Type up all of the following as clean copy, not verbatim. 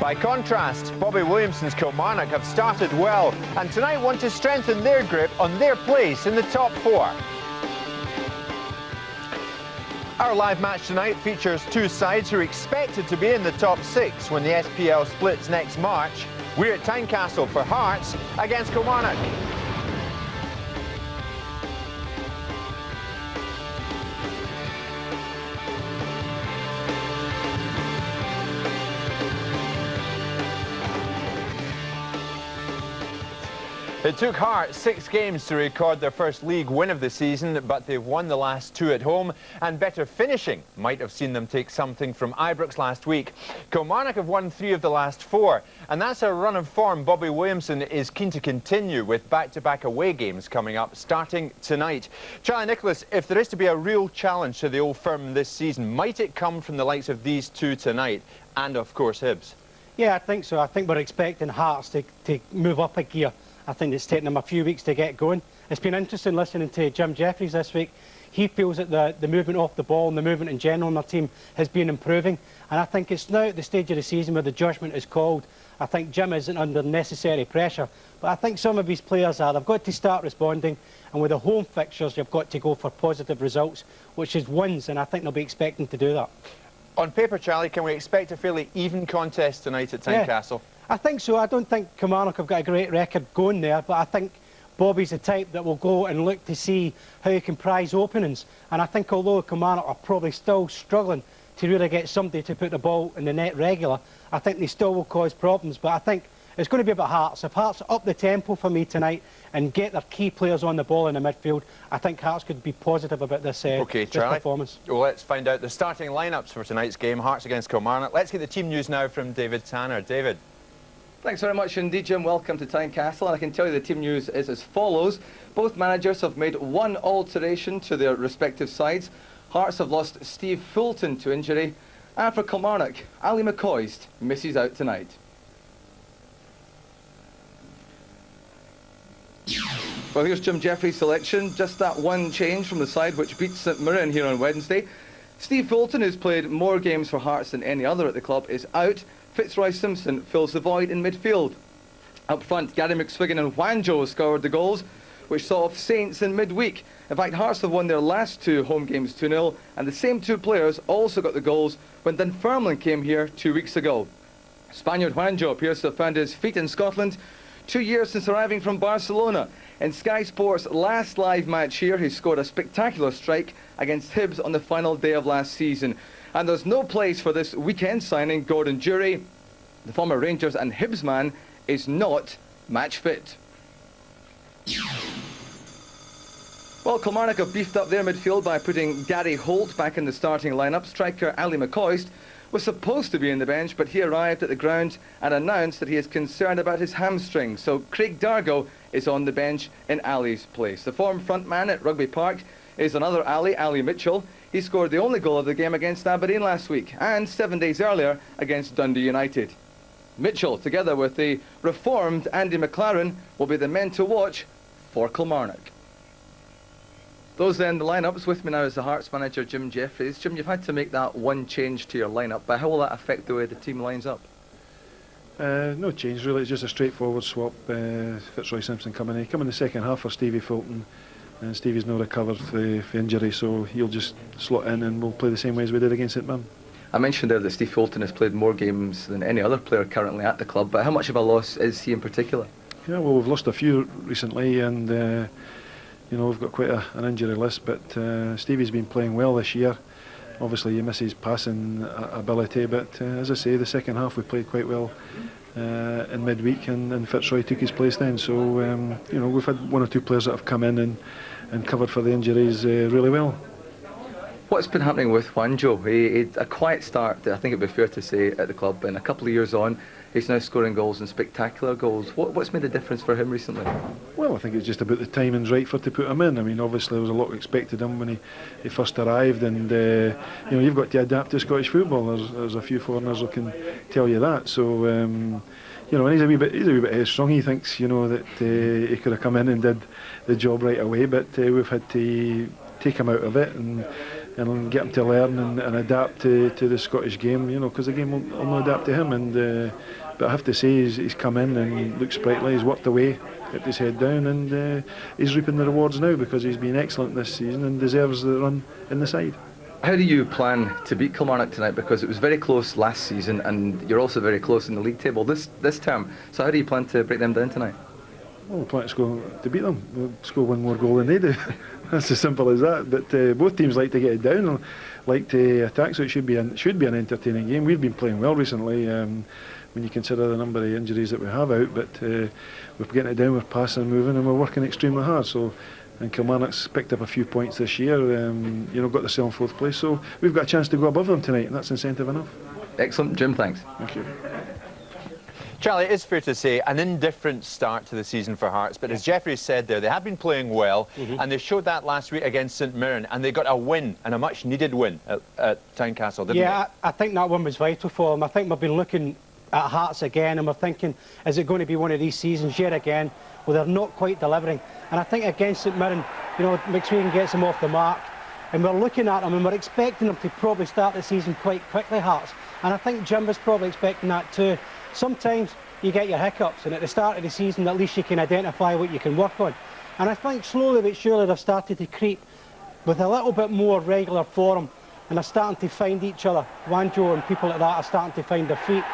By contrast, Bobby Williamson's Kilmarnock have started well and tonight want to strengthen their grip on their place in the top four. Our live match tonight features two sides who are expected to be in the top six when the SPL splits next March. We're at Tynecastle for Hearts against Kilmarnock. It took Hearts 6 games to record their first league win of the season, but they've won the last 2 at home, and better finishing might have seen them take something from Ibrox last week. Kilmarnock have won 3 of the last 4, and that's a run of form Bobby Williamson is keen to continue with back-to-back away games coming up, starting tonight. Charlie Nicholas, if there is to be a real challenge to the old firm this season, might it come from the likes of these two tonight, and of course Hibs? Yeah, I think so. I think we're expecting Hearts to move up a gear. I think it's taken them a few weeks to get going. It's been interesting listening to Jim Jeffries this week. He feels that the movement off the ball and the movement in general in their team has been improving. And I think it's now at the stage of the season where the judgment is called. I think Jim isn't under necessary pressure. But I think some of his players are. They've got to start responding. And with the home fixtures, you've got to go for positive results, which is wins. And I think they'll be expecting to do that. On paper, Charlie, can we expect a fairly even contest tonight at Tynecastle? Yeah. I think so. I don't think Kilmarnock have got a great record going there, but I think Bobby's the type that will go and look to see how he can prize openings. And I think although Kilmarnock are probably still struggling to really get somebody to put the ball in the net regular, I think they still will cause problems. But I think it's going to be about Hearts. If Hearts up the tempo for me tonight and get their key players on the ball in the midfield, I think Hearts could be positive about this, this performance. Well, let's find out the starting lineups for tonight's game, Hearts against Kilmarnock. Let's get the team news now from David Tanner. David. Thanks very much indeed, Jim. Welcome to Tynecastle. And I can tell you the team news is as follows. Both managers have made one alteration to their respective sides. Hearts have lost Steve Fulton to injury. And for Kilmarnock, Ali McCoist misses out tonight. Well, here's Jim Jeffries' selection. Just that one change from the side which beat St Mirren here on Wednesday. Steve Fulton, who's played more games for Hearts than any other at the club, is out. Fitzroy Simpson fills the void in midfield. Up front, Gary McSwiggan and Wanjo scored the goals, which saw off Saints in midweek. In fact, Hearts have won their last 2 home games 2-0, and the same 2 players also got the goals when Dunfermline came here 2 weeks ago. Spaniard Wanjo appears to have found his feet in Scotland 2 years since arriving from Barcelona. In Sky Sports' last live match here, he scored a spectacular strike against Hibs on the final day of last season. And there's no place for this weekend signing. Gordon Durie, the former Rangers and Hibs man, is not match fit. Well, Kilmarnock have beefed up their midfield by putting Gary Holt back in the starting lineup. Striker Ali McCoist was supposed to be in the bench, but he arrived at the ground and announced that he is concerned about his hamstring. So Craig Dargo is on the bench in Ali's place. The former front man at Rugby Park is another Ali Mitchell. He scored the only goal of the game against Aberdeen last week and 7 days earlier against Dundee United. Mitchell, together with the reformed Andy McLaren, will be the men to watch for Kilmarnock. Those then the lineups. With me now is the Hearts manager, Jim Jeffries. Jim, you've had to make that one change to your lineup, but how will that affect the way the team lines up? No change really, it's just a straightforward swap. Fitzroy Simpson coming in. He come in the second half for Stevie Fulton. And Stevie's not recovered for injury, so he'll just slot in and we'll play the same way as we did against St Mirren. I mentioned there that Steve Fulton has played more games than any other player currently at the club, but how much of a loss is he in particular? Yeah, well, we've lost a few recently, and you know, we've got quite an injury list, but Stevie's been playing well this year. Obviously, you miss his passing ability, but as I say, the second half we played quite well in midweek, and Fitzroy took his place then. So, you know, we've had 1 or 2 players that have come in and covered for the injuries really well. What's been happening with Wanjo? He had a quiet start, I think it'd be fair to say, at the club, and a couple of years on, he's now scoring goals and spectacular goals. What's made a difference for him recently? Well, I think it's just about the timing's right for to put him in. I mean, obviously there was a lot expected of him when he first arrived, and you know, you've got to adapt to Scottish football. There's a few foreigners who can tell you that. So you know, and he's a wee bit headstrong. He thinks, you know, that he could have come in and did the job right away, but we've had to take him out of it, and and get him to learn and adapt to the Scottish game, you know, because the game will not adapt to him. And but I have to say he's come in and looks sprightly. He's worked away, kept his head down, and he's reaping the rewards now because he's been excellent this season and deserves the run in the side. How do you plan to beat Kilmarnock tonight? Because it was very close last season, and you're also very close in the league table this term. So how do you plan to break them down tonight? Well, we plan to beat them. We'll score one more goal than they do. That's as simple as that. But both teams like to get it down and like to attack, so it should be an entertaining game. We've been playing well recently when you consider the number of injuries that we have out. But we're getting it down, we're passing and moving, and we're working extremely hard. So. And Kilmarnock's picked up a few points this year, you know, got themselves in 4th place, so we've got a chance to go above them tonight, and that's incentive enough. Excellent, Jim, thanks. Thank you. Charlie, it is fair to say an indifferent start to the season for Hearts, but as Jeffrey said there, they have been playing well, and they showed that last week against St Mirren, and they got a win, and a much needed win at Tynecastle, didn't they? Yeah, I think that one was vital for them. I think we've been looking at Hearts again, and we're thinking, is it going to be one of these seasons yet again? Well, they're not quite delivering. And I think against St Mirren, you know, McSween gets them off the mark. And we're looking at them and we're expecting them to probably start the season quite quickly, Hearts. And I think Jim was probably expecting that too. Sometimes you get your hiccups, and at the start of the season, at least you can identify what you can work on. And I think slowly but surely they've started to creep with a little bit more regular form, and they're starting to find each other. Wanjo and people like that are starting to find their feet.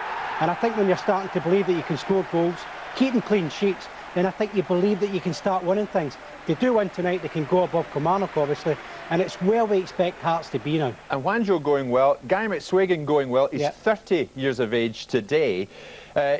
And I think when you're starting to believe that you can score goals, keeping clean sheets, then I think you believe that you can start winning things. If they do win tonight, they can go above Kilmarnock, obviously, and it's where we expect Hearts to be now. And Wanjo going well, Gary McSwagan going well. He's 30 years of age today.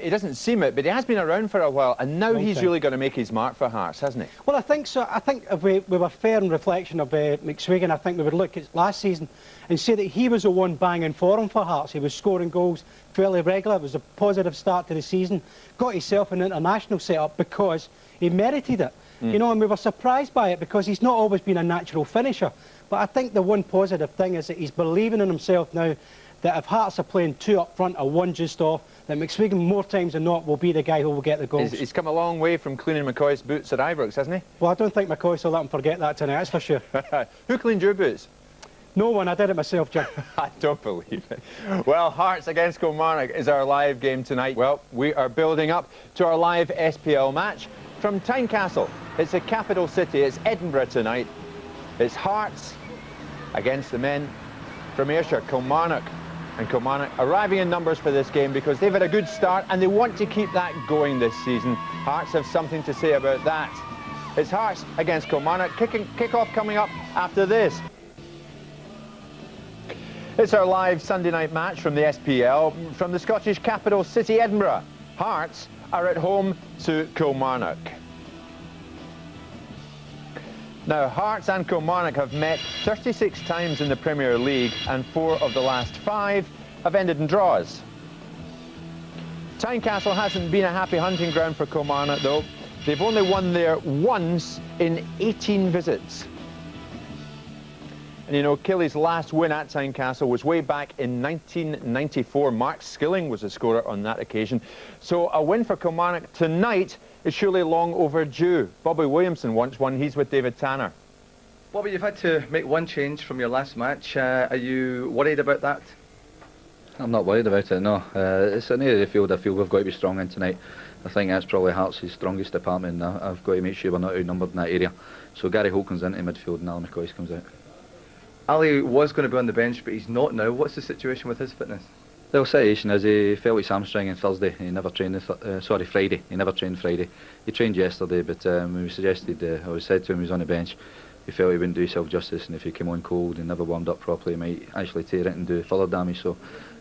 He doesn't seem it, but he has been around for a while, and now he's really going to make his mark for Hearts, hasn't he? Well, I think so. I think if we were fair in reflection of McSwagan, I think we would look at last season and say that he was the one banging for him for Hearts. He was scoring goals fairly regular. It was a positive start to the season. Got himself an international set-up because he merited it. You know, and we were surprised by it because he's not always been a natural finisher. But I think the one positive thing is that he's believing in himself now, that if Hearts are playing 2 up front or 1 just off, that McSwagan more times than not will be the guy who will get the goals. He's come a long way from cleaning McCoy's boots at Ibrox, hasn't he? Well, I don't think McCoy will let him forget that tonight, that's for sure. Who cleaned your boots? No one, I did it myself, Jim. I don't believe it. Well, Hearts against Kilmarnock is our live game tonight. Well, we are building up to our live SPL match from Tynecastle. It's the capital city, it's Edinburgh tonight. It's Hearts against the men from Ayrshire, Kilmarnock. And Kilmarnock arriving in numbers for this game because they've had a good start and they want to keep that going this season. Hearts have something to say about that. It's Hearts against Kilmarnock. Kick-off coming up after this. It's our live Sunday night match from the SPL from the Scottish capital city, Edinburgh. Hearts are at home to Kilmarnock. Now, Hearts and Kilmarnock have met 36 times in the Premier League, and 4 of the last 5 have ended in draws. Tynecastle hasn't been a happy hunting ground for Kilmarnock, though. They've only won there once in 18 visits. And you know, Killie's last win at Tynecastle was way back in 1994. Mark Skilling was the scorer on that occasion. So a win for Kilmarnock tonight is surely long overdue. Bobby Williamson wants one. He's with David Tanner. Bobby, you've had to make one change from your last match. Are you worried about that? I'm not worried about it, no. It's an area of the field I feel we've got to be strong in tonight. I think that's probably Hearts' strongest department. I've got to make sure we're not outnumbered in that area. So Gary Holt comes into midfield and Alan McCoy comes out. Ali was going to be on the bench, but he's not now. What's the situation with his fitness? The situation is he felt his hamstring on Thursday. He never trained, Friday. He never trained Friday. He trained yesterday, but when we suggested, I was said to him he was on the bench, he felt he wouldn't do himself justice, and if he came on cold and never warmed up properly, he might actually tear it and do further damage. So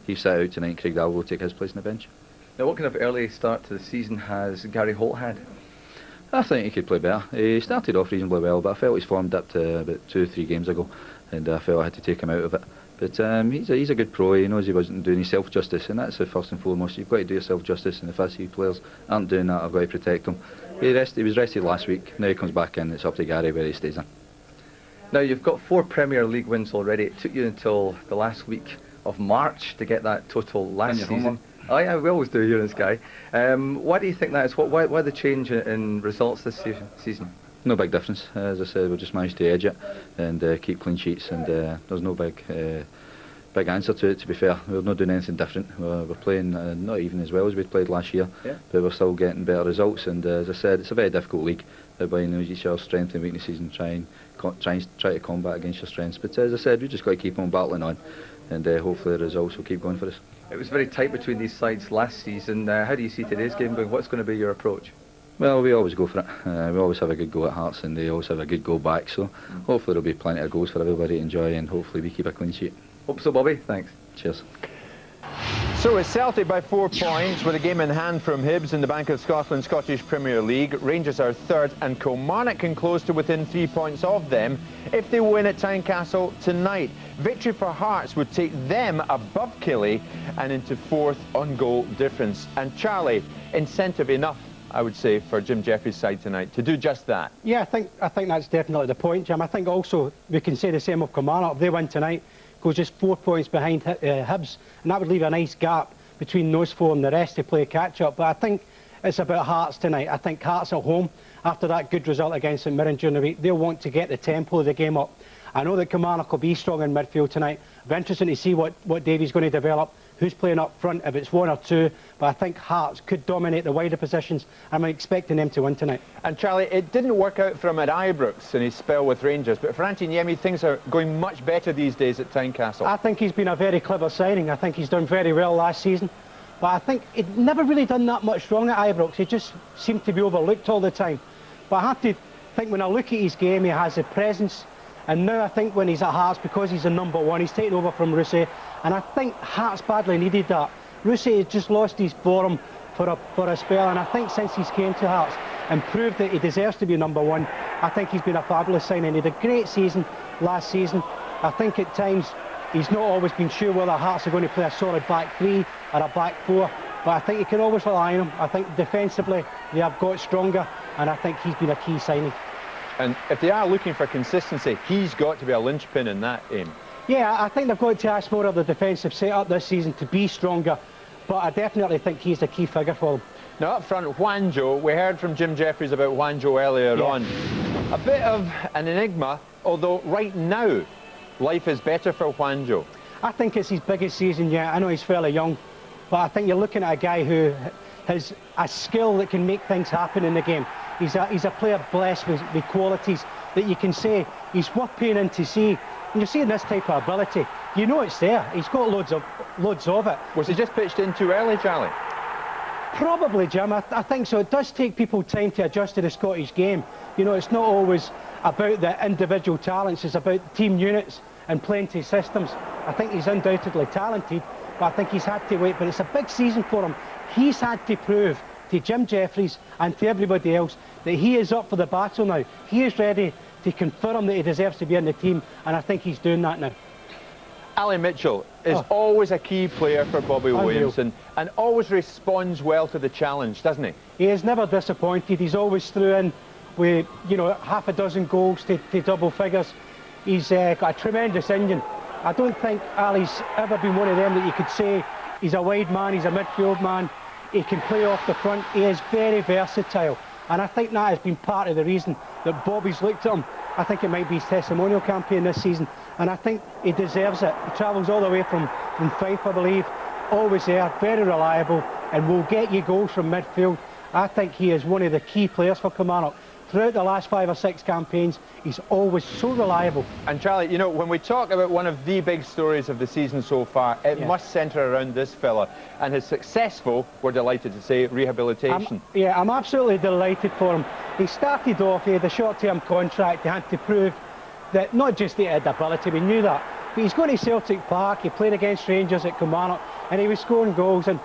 he's sat out tonight. Craig Dargo will take his place on the bench. Now, what kind of early start to the season has Gary Holt had? I think he could play better. He started off reasonably well, but I felt his form dipped about 2 or 3 games ago, and I felt I had to take him out of it. But he's a good pro. He knows he wasn't doing himself justice, and that's the first and foremost. You've got to do yourself justice, and if I see players aren't doing that, I've got to protect them. He was rested last week. Now he comes back in. It's up to Gary where he stays in. Now, you've got 4 Premier League wins already. It took you until the last week of March to get that total last season. Oh yeah, we always do here in Sky. Why do you think that is? Why the change in results this season? No big difference. As I said, we just managed to edge it and keep clean sheets, and there's no big answer to it, to be fair. We're not doing anything different. We're playing not even as well as we played last year, but we're still getting better results, and as I said, it's a very difficult league. Everybody knows each other's strengths and weaknesses and try to combat against your strengths, but as I said, we just got to keep on battling on, and hopefully the results will keep going for us. It was very tight between these sides last season. How do you see today's game going? What's going to be your approach? Well, we always go for it. We always have a good go at Hearts, and they always have a good go back, so hopefully there'll be plenty of goals for everybody to enjoy, and hopefully we keep a clean sheet. Hope so, Bobby. Thanks. Cheers. So it's Celtic by 4 points with a game in hand from Hibs in the Bank of Scotland Scottish Premier League. Rangers are third and Kilmarnock can close to within 3 points of them if they win at Tynecastle tonight. Victory for Hearts would take them above Killie and into fourth on goal difference. And Charlie, incentive enough, I would say, for Jim Jeffries' side tonight to do just that. Yeah, I think that's definitely the point, Jim. I think also we can say the same of Kilmarnock. If they win tonight, goes just 4 points behind Hibs, and that would leave a nice gap between those four and the rest to play catch-up. But I think it's about Hearts tonight. I think Hearts at home, after that good result against St Mirren during the week, they'll want to get the tempo of the game up. I know that Kilmarnock will be strong in midfield tonight. It'll be interesting to see what Davies going to develop, who's playing up front, if it's one or two. But I think Hearts could dominate the wider positions. I'm expecting them to win tonight. And Charlie, it didn't work out for him at Ibrox in his spell with Rangers, but for Antiniemi, things are going much better these days at Tynecastle. I think he's been a very clever signing. I think he's done very well last season. But I think he'd never really done that much wrong at Ibrox. He just seemed to be overlooked all the time. But I have to think, when I look at his game, he has a presence. And now I think when he's at Hearts, because he's a #1, he's taken over from Rousset. And I think Hearts badly needed that. Rousset has just lost his form for a spell. And I think since he's came to Hearts and proved that he deserves to be #1, I think he's been a fabulous signing. He had a great season last season. I think at times he's not always been sure whether Hearts are going to play a solid back three or a back four. But I think you can always rely on him. I think defensively they have got stronger, and I think he's been a key signing. And if they are looking for consistency, he's got to be a linchpin in that aim. Yeah, I think they've got to ask more of the defensive setup this season to be stronger, but I definitely think he's a key figure for them. Now up front, Juanjo. We heard from Jim Jeffries about Juanjo earlier on. A bit of an enigma, although right now life is better for Juanjo. I think it's his biggest season yet. I know he's fairly young, but I think you're looking at a guy who has a skill that can make things happen in the game. He's a player blessed with qualities that you can say he's worth paying in to see. And you're seeing this type of ability, you know it's there. He's got loads of it. Was he just pitched in too early, Charlie? Probably, Jim. I think so. It does take people time to adjust to the Scottish game. You know, it's not always about the individual talents. It's about team units and playing to systems. I think he's undoubtedly talented, but I think he's had to wait. But it's a big season for him. He's had to prove to Jim Jeffries and to everybody else that he is up for the battle now. He is ready to confirm that he deserves to be in the team, and I think he's doing that now. Ali Mitchell is always a key player for Bobby Williamson and always responds well to the challenge, doesn't he? He is never disappointed. He's always through in with, you know, half a dozen goals to double figures. He's got a tremendous engine. I don't think Ali's ever been one of them that you could say he's a wide man, he's a midfield man, he can play off the front. He is very versatile, and I think that has been part of the reason that Bobby's looked at him. I think it might be his testimonial campaign this season, and I think he deserves it. He travels all the way from Fife, I believe, always there, very reliable, and will get you goals from midfield. I think he is one of the key players for Kilmarnock. Throughout the last 5 or 6 campaigns, he's always so reliable. And Charlie, you know, when we talk about one of the big stories of the season so far, it must centre around this fella and his successful, we're delighted to say, rehabilitation. I'm absolutely delighted for him. He started off, he had a short-term contract, he had to prove that not just that he had the ability, we knew that, but he's going to Celtic Park, he played against Rangers at Kilmarnock, and he was scoring goals. And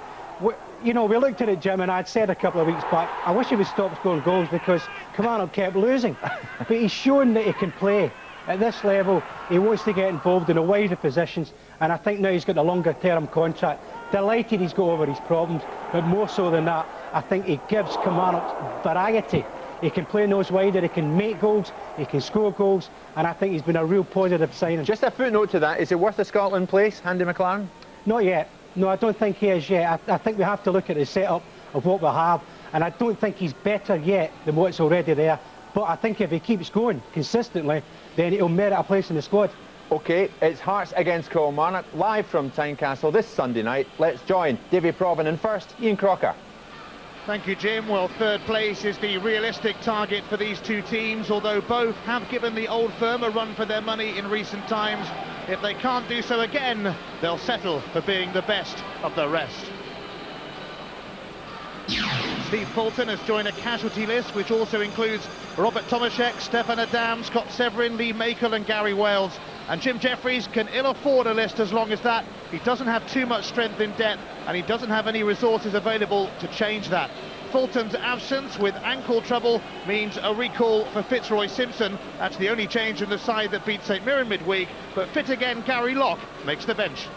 you know, we looked at it, Jim, and I'd said a couple of weeks back, I wish he would stop scoring goals because Kilmarnock kept losing. But he's shown that he can play. At this level, he wants to get involved in a wider positions, and I think now he's got a longer-term contract. Delighted he's got over his problems, but more so than that, I think he gives Kilmarnock variety. He can play nose wider, he can make goals, he can score goals, and I think he's been a real positive signing. Just a footnote to that, is he worth a Scotland place, Andy McLaren? Not yet. No, I don't think he is yet. I think we have to look at the setup of what we have, and I don't think he's better yet than what's already there. but I think if he keeps going consistently, then he'll merit a place in the squad. OK, it's Hearts against Kilmarnock, live from Tynecastle this Sunday night. Let's join Davy Provan and first, Ian Crocker. Thank you, Jim. Well, third place is the realistic target for these two teams, although both have given the old firm a run for their money in recent times. If they can't do so again, they'll settle for being the best of the rest. Steve Fulton has joined a casualty list, which also includes Robert Tomaszek, Stefan Adam, Scott Severin, Lee Makel and Gary Wales. And Jim Jeffries can ill afford a list as long as that. He doesn't have too much strength in depth, and he doesn't have any resources available to change that. Fulton's absence with ankle trouble means a recall for Fitzroy Simpson. That's the only change in the side that beat St Mirren midweek, but fit again Gary Locke makes the bench.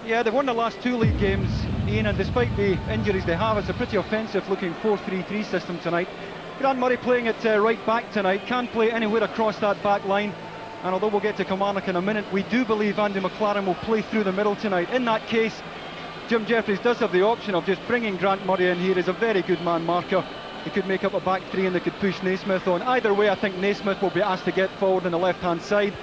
Yeah, they've won the last two league games, Ian, and despite the injuries they have, it's a pretty offensive-looking 4-3-3 system tonight. Grant Murray playing at right back tonight, can play anywhere across that back line, and although we'll get to Kilmarnock in a minute, we do believe Andy McLaren will play through the middle tonight. In that case, Jim Jeffries does have the option of just bringing Grant Murray in here as a very good man marker. He could make up a back three and they could push Naismith on. Either way, I think Naismith will be asked to get forward on the left-hand side.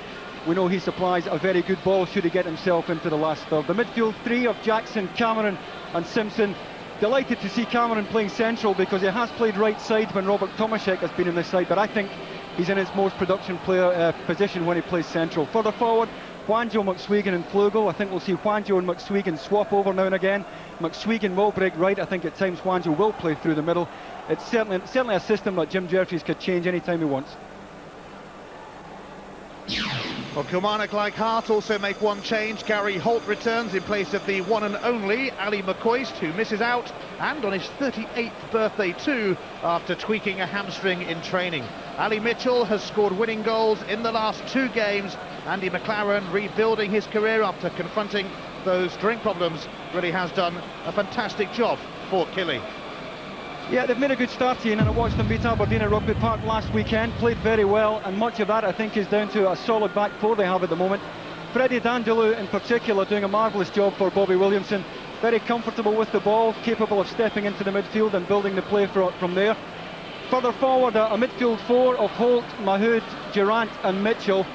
We know he supplies a very good ball should he get himself into the last third. The midfield three of Jackson, Cameron and Simpson. Delighted to see Cameron playing central because he has played right side when Robert Tomaszek has been in this side, but I think he's in his most production player position when he plays central. Further forward, Juanjo, McSwegan and Flugel. I think we'll see Juanjo and McSwegan swap over now and again. McSwegan will break right. I think at times Juanjo will play through the middle. It's certainly a system that Jim Jeffries could change any time he wants. Well, Kilmarnock, like Hart, also make one change. Gary Holt returns in place of the one and only Ali McCoist, who misses out, and on his 38th birthday too, after tweaking a hamstring in training. Ali Mitchell has scored winning goals in the last two games. Andy McLaren, rebuilding his career after confronting those drink problems, really has done a fantastic job for Killie. Yeah, they've made a good start, Ian, and I watched them beat Aberdeen at Rugby Park last weekend. Played very well, and much of that I think is down to a solid back four they have at the moment. Freddie Dindeleux in particular doing a marvellous job for Bobby Williamson. Very comfortable with the ball, capable of stepping into the midfield and building the play from there. Further forward, a midfield four of Holt, Mahood, Durrant and Mitchell.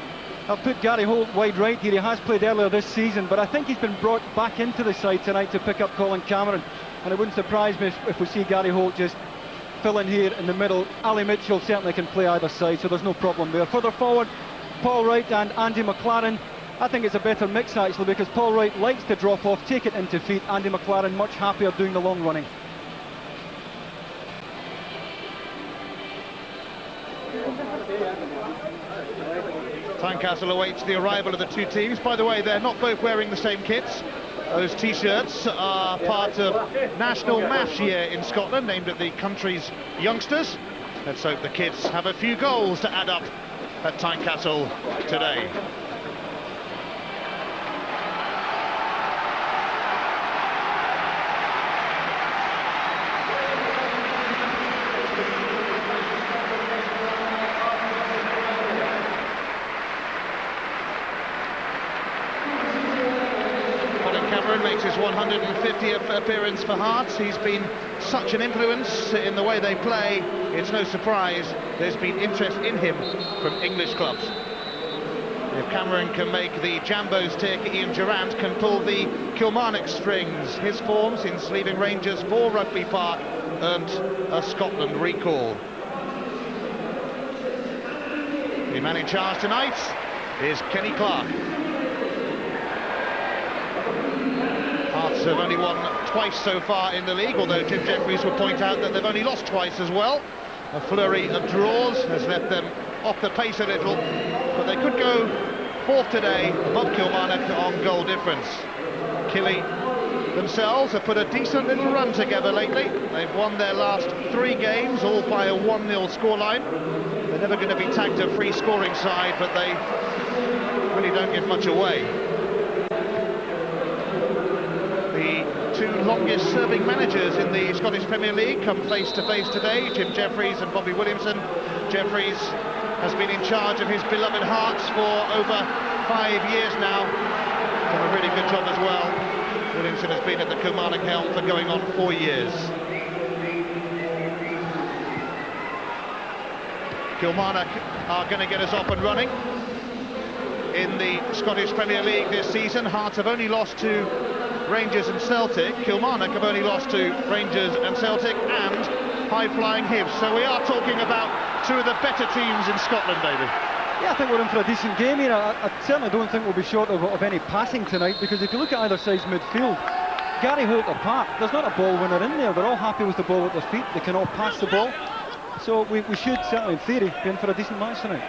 I'll put Gary Holt wide right here. He has played earlier this season, but I think he's been brought back into the side tonight to pick up Colin Cameron. And it wouldn't surprise me if we see Gary Holt just fill in here in the middle. Ali Mitchell certainly can play either side, so there's no problem there. Further forward, Paul Wright and Andy McLaren. I think it's a better mix actually, because Paul Wright likes to drop off, take it into feet. Andy McLaren much happier doing the long running. Tynecastle awaits the arrival of the two teams. By the way, they're not both wearing the same kits. Those t-shirts are part of National Maths Year in Scotland, aimed at the country's youngsters. Let's hope the kids have a few goals to add up at Tynecastle today. Makes his 150th appearance for Hearts. He's been such an influence in the way they play. It's no surprise there's been interest in him from English clubs. If Cameron can make the Jambos tick, Ian Durrant can pull the Kilmarnock strings. His form since leaving Rangers for Rugby Park earned a Scotland recall. The man in charge tonight is Kenny Clark. Hearts have only won twice so far in the league, although Jim Jeffries will point out that they've only lost twice as well. A flurry of draws has left them off the pace a little, but they could go fourth today above Kilmarnock on goal difference. Killie themselves have put a decent little run together lately. They've won their last three games, all by a 1-0 scoreline. They're never going to be tagged a free scoring side, but they really don't give much away. The two longest serving managers in the Scottish Premier League come face to face today, Jim Jeffries and Bobby Williamson. Jeffries has been in charge of his beloved Hearts for over 5 years now. Done a really good job as well. Williamson has been at the Kilmarnock helm for going on 4 years. Kilmarnock are going to get us up and running in the Scottish Premier League this season. Hearts have only lost to Rangers and Celtic. Kilmarnock have only lost to Rangers and Celtic and high-flying Hibs. So we are talking about two of the better teams in Scotland, David. Yeah, I think we're in for a decent game here. I certainly don't think we'll be short of any passing tonight, because if you look at either side's midfield, Gary Holt apart, there's not a ball winner in there. They're all happy with the ball at their feet. They can all pass the ball. So we should, certainly in theory, be in for a decent match tonight.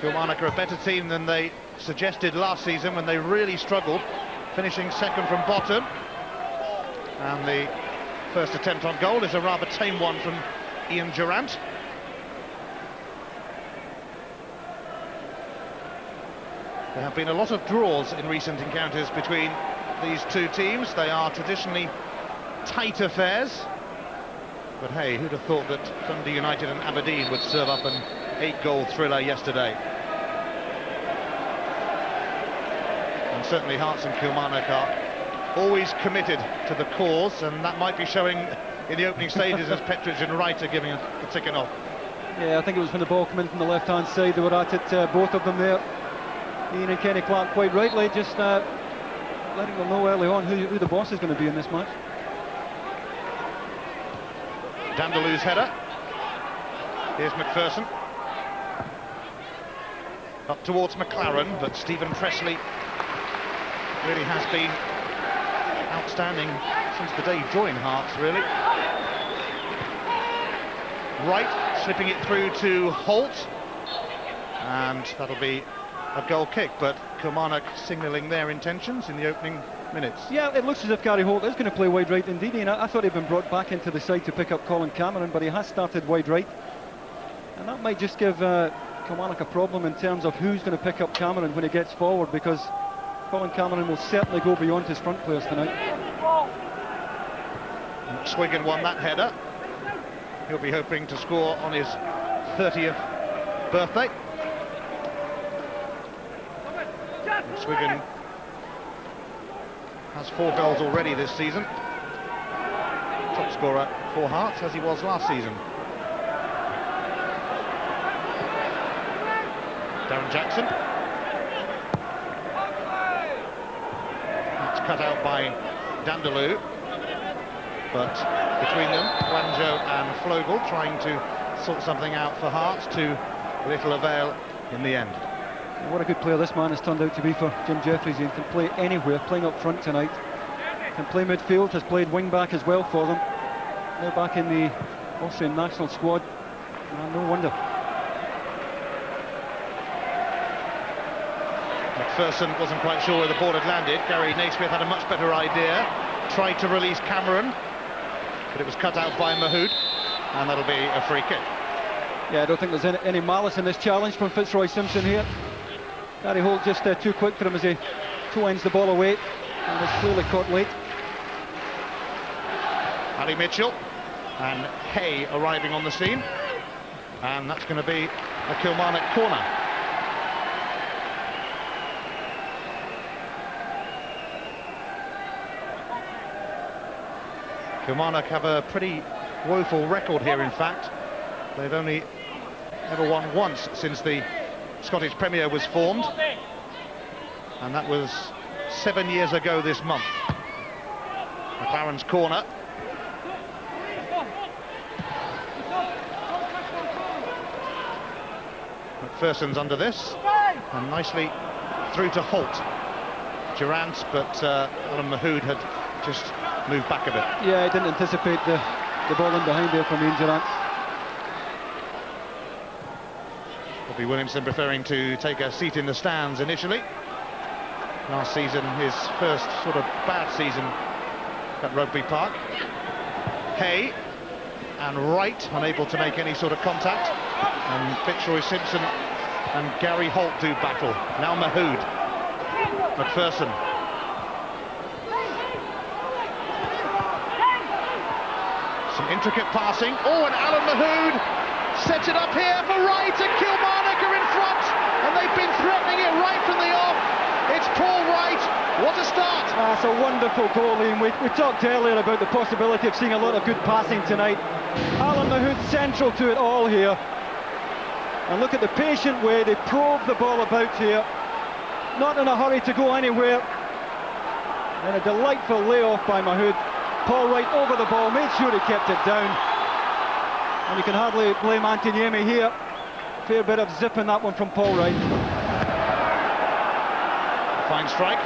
Kilmarnock are a better team than they suggested last season when they really struggled, finishing second from bottom. And the first attempt on goal is a rather tame one from Ian Durrant. There have been a lot of draws in recent encounters between these two teams. They are traditionally tight affairs. But hey, who'd have thought that Dundee United and Aberdeen would serve up an 8-goal thriller yesterday? And certainly Hearts and Kilmarnock are always committed to the cause, and that might be showing in the opening stages as Petric and Wright are giving the ticking off. Yeah, I think it was when the ball came in from the left-hand side, they were at it, both of them there. Ian and Kenny Clark quite rightly just letting them know early on who the boss is going to be in this match. Dindeleux's header. Here's MacPherson. Up towards McLaren, but Stephen Pressley really has been outstanding since the day he joined Hearts, really. Wright slipping it through to Holt, and that'll be a goal kick, but Kilmarnock signalling their intentions in the opening minutes. Yeah, it looks as if Gary Holt is going to play wide right indeed, and I thought he'd been brought back into the side to pick up Colin Cameron, but he has started wide right, and that might just give Kilmarnock a problem in terms of who's going to pick up Cameron when he gets forward, because Colin Cameron will certainly go beyond his front players tonight. Swigan won that header. He'll be hoping to score on his 30th birthday. Swigan has 4 goals already this season. Top scorer for Hearts, as he was last season. Darren Jackson. That's cut out by Dindeleux. But between them, Wanjo and Flogel trying to sort something out for Hearts, to little avail in the end. What a good player this man has turned out to be for Jim Jeffries. He can play anywhere, playing up front tonight. Can play midfield, has played wing back as well for them. Now back in the Austrian national squad. No wonder. MacPherson wasn't quite sure where the ball had landed. Gary Naismith had a much better idea. Tried to release Cameron, but it was cut out by Mahood, and that'll be a free kick. Yeah, I don't think there's any malice in this challenge from Fitzroy Simpson here. Gary Holt just too quick for him as he toe-ends the ball away, and was clearly caught late. Ali Mitchell and Hay arriving on the scene, and that's going to be a Kilmarnock corner. Kilmarnock have a pretty woeful record here, in fact. They've only ever won once since the Scottish Premier was formed, and that was 7 years ago this month. McLaren's corner. MacPherson's under this, and nicely through to Holt. Durrant, but Alan Mahood had just moved back a bit. Yeah, he didn't anticipate the ball in behind there from Ian Durrant. Bobby Williamson preferring to take a seat in the stands initially. Last season, his first sort of bad season at Rugby Park. Hay and Wright unable to make any sort of contact, and Fitzroy Simpson and Gary Holt do battle. Now Mahood. MacPherson. Some intricate passing. Oh, and Alan Mahood sets it up here for Wright, and Kilmarnock are in front, and they've been threatening it right from the off. It's Paul Wright. What a start. That's a wonderful goal, Ian. We talked earlier about the possibility of seeing a lot of good passing tonight. Alan Mahood central to it all here. And look at the patient way they probe the ball about here. Not in a hurry to go anywhere. And a delightful layoff by Mahood. Paul Wright over the ball, made sure he kept it down. And you can hardly blame Antoniemi here. Fair bit of zip in that one from Paul Wright. Fine strike.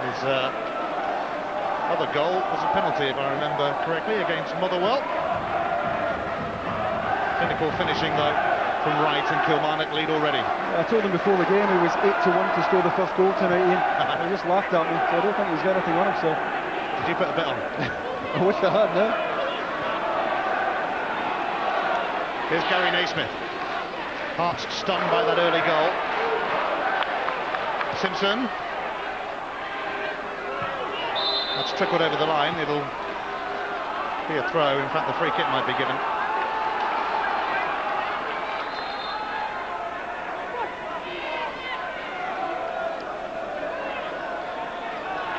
His other goal was a penalty, if I remember correctly, against Motherwell. Clinical finishing, though, from Wright, and Kilmarnock lead already. I told him before the game he was 8-1 to score the first goal tonight, Ian. He just laughed at me, so I don't think he's got anything on himself. Did you put a bet on? I wish I had, no? Here's Gary Naismith. Hearts stunned by that early goal. Simpson. That's trickled over the line. It'll be a throw. In fact, the free kick might be given.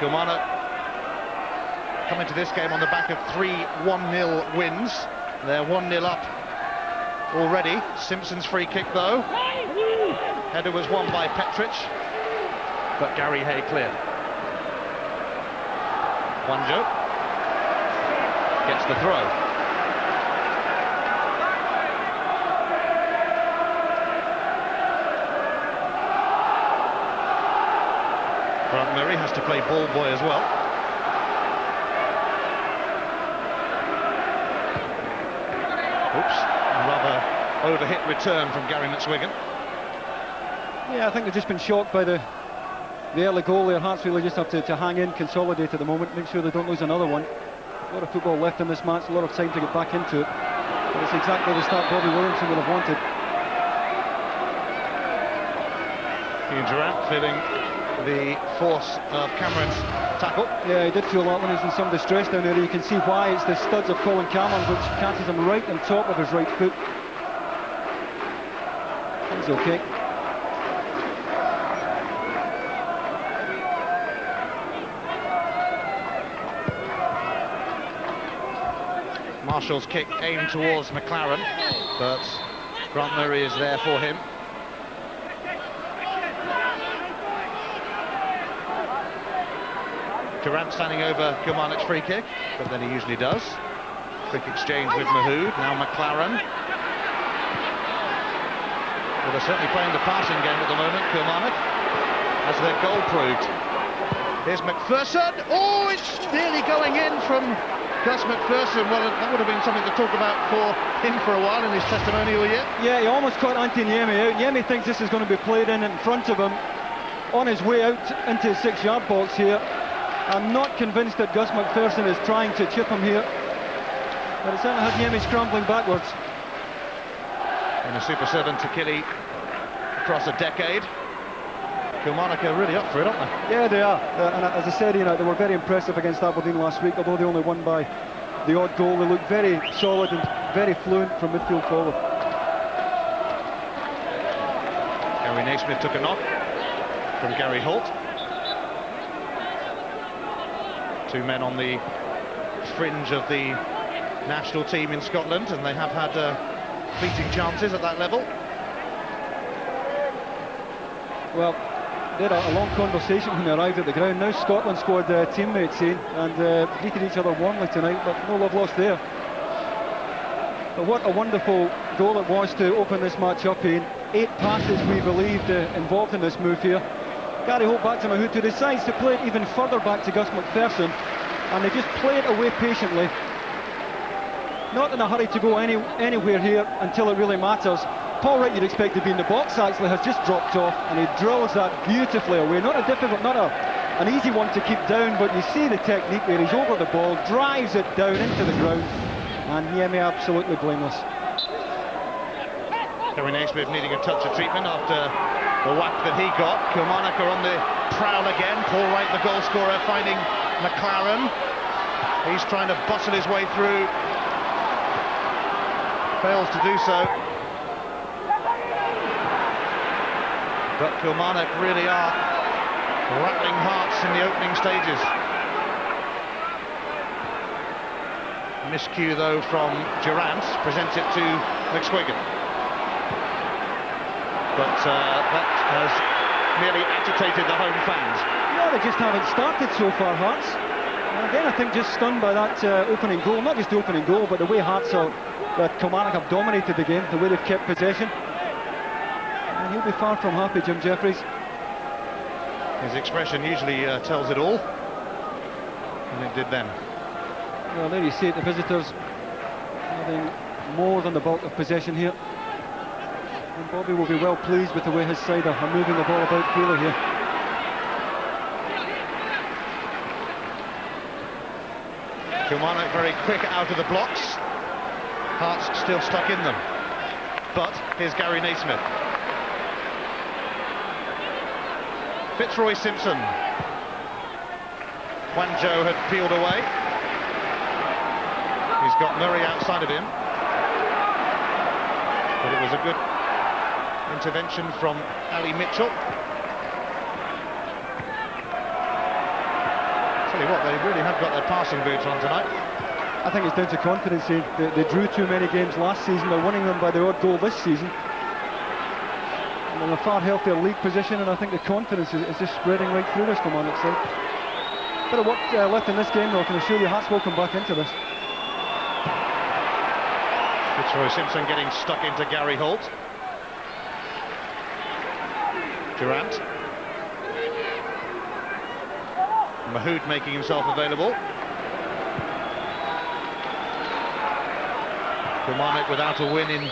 Kilmarnock coming to this game on the back of 3 1-0 wins. They're 1-0 up already. Simpson's free kick, though. Header was won by Petric, but Gary Hay cleared. Wanjo gets the throw. Grant Murray has to play ball boy as well. Oops, a rather over-hit return from Gary McSwiggan. Yeah, I think they've just been shocked by the early goal there. Hearts really just have to hang in, consolidate at the moment, make sure they don't lose another one. A lot of football left in this match, a lot of time to get back into it. But it's exactly the start Bobby Williamson would have wanted. Ian Durrant feeling the force of Cameron's tackle. Yeah, he did feel that when he was in some distress down there. You can see why. It's the studs of Colin Cameron which catches him right on top of his right foot. He's okay. Marshall's kick aimed towards McLaren, but Grant Murray is there for him. Durrant standing over Kilmarnock's free kick, but then he usually does. Quick exchange with Mahood, now McLaren. Well, they're certainly playing the passing game at the moment, Kilmarnock, as their goal proved. Here's MacPherson. Oh, it's nearly going in from Gus MacPherson. Well, that would have been something to talk about for him for a while in his testimonial year. Yeah, he almost caught Antoniemi out. Niemi thinks this is going to be played in front of him on his way out into his 6-yard box here. I'm not convinced that Gus MacPherson is trying to chip him here, but it certainly had Niemi scrambling backwards. And a Super 7 to Killie across a decade. Kilmarnock are really up for it, aren't they? Yeah, they are. And as I said, they were very impressive against Aberdeen last week, although they only won by the odd goal. They looked very solid and very fluent from midfield forward. Gary Naismith took a knock from Gary Holt. 2 men on the fringe of the national team in Scotland, and they have had fleeting chances at that level. Well, they had a long conversation when they arrived at the ground. Now Scotland squad teammates in and greeted each other warmly tonight, but no love lost there. But what a wonderful goal it was to open this match up in. 8 passes, we believed, involved in this move here. Gary Holt back to Mahood, who decides to play it even further back to Gus MacPherson, and they just play it away patiently. Not in a hurry to go anywhere here until it really matters. Paul Wright, you'd expect to be in the box, actually has just dropped off, and he drills that beautifully away. Not an easy one to keep down, but you see the technique where he's over the ball, drives it down into the ground, and Niemi absolutely blameless. Gary Naismith needing a touch of treatment after the whack that he got. Kilmarnock are on the prowl again. Paul Wright, the goal scorer, finding McLaren. He's trying to bustle his way through. Fails to do so. But Kilmarnock really are Rattling Hearts in the opening stages. Miscue though from Durrant, presents it to McSwiggan. But that has merely agitated the home fans. No, they just haven't started so far, Hearts. And again, I think just stunned by that opening goal. Not just the opening goal, but the way Hearts are, that Kilmarnock have dominated the game, the way they've kept possession. And he'll be far from happy, Jim Jeffries. His expression usually tells it all, and it did then. Well, there you see it, the visitors having more than the bulk of possession here. And Bobby will be well pleased with the way his side are moving the ball about freely here. Kilmarnock very quick out of the blocks. Hearts still stuck in them. But here's Gary Naismith. Fitzroy Simpson. Wanjo had peeled away. He's got Murray outside of him. But it was a good intervention from Ali Mitchell. Tell you what, they really have got their passing boots on tonight. I think it's down to confidence. They drew too many games last season. They're winning them by the odd goal this season. And they're in a far healthier league position, and I think the confidence is just spreading right through this Kilmarnock side. Bit of work left in this game, though. I can assure you, Hearts will come back into this. Fitzroy Simpson getting stuck into Gary Holt. Durrant. Mahood making himself available. Kilmarnock without a win in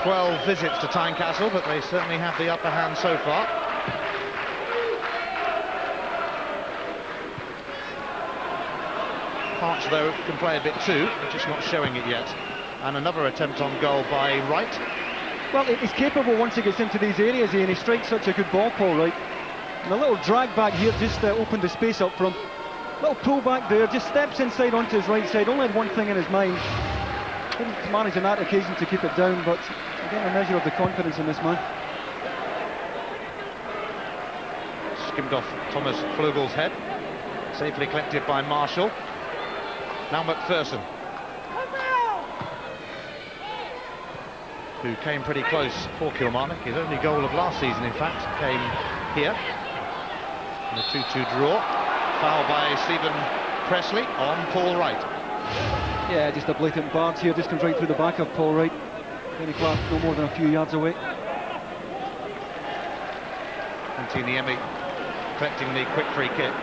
12 visits to Tynecastle, but they certainly have the upper hand so far. Hearts, though, can play a bit too, they're just not showing it yet. And another attempt on goal by Wright. Well, he's capable once he gets into these areas, and he strikes such a good ball, Paul Wright. And a little drag back here just opened the space up for him. Little pull back there, just steps inside onto his right side. Only had one thing in his mind. Didn't manage on that occasion to keep it down, but again, a measure of the confidence in this man. Skimmed off Thomas Flugel's head. Safely collected by Marshall. Now MacPherson, who came pretty close for Kilmarnock. His only goal of last season, in fact, came here. In a 2-2 draw. Foul by Stephen Pressley on Paul Wright. Yeah, just a blatant barge here, just comes right through the back of Paul Wright. Kenny Clark no more than a few yards away. Antiniemi collecting the quick free kick.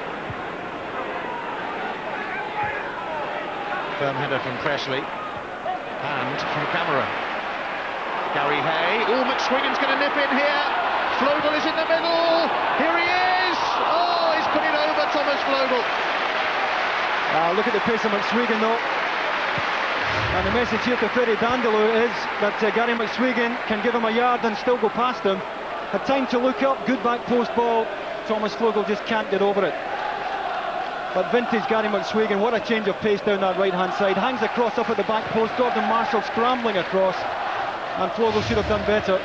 Firm header from Pressley. And from Cameron. Gary Hay. Oh, McSwiggan's going to nip in here. Flogel is in the middle. Here he is. Oh, he's put it over Thomas Flogel. Look at the pace of McSwiggan, though. And the message here to Freddie Dindeleux is that Gary McSwiggan can give him a yard and still go past him. Had time to look up, good back post ball. Thomas Flogel just can't get over it. But vintage Gary McSwiggan, what a change of pace down that right-hand side. Hangs across up at the back post. Gordon Marshall scrambling across. And Flogel should have done better.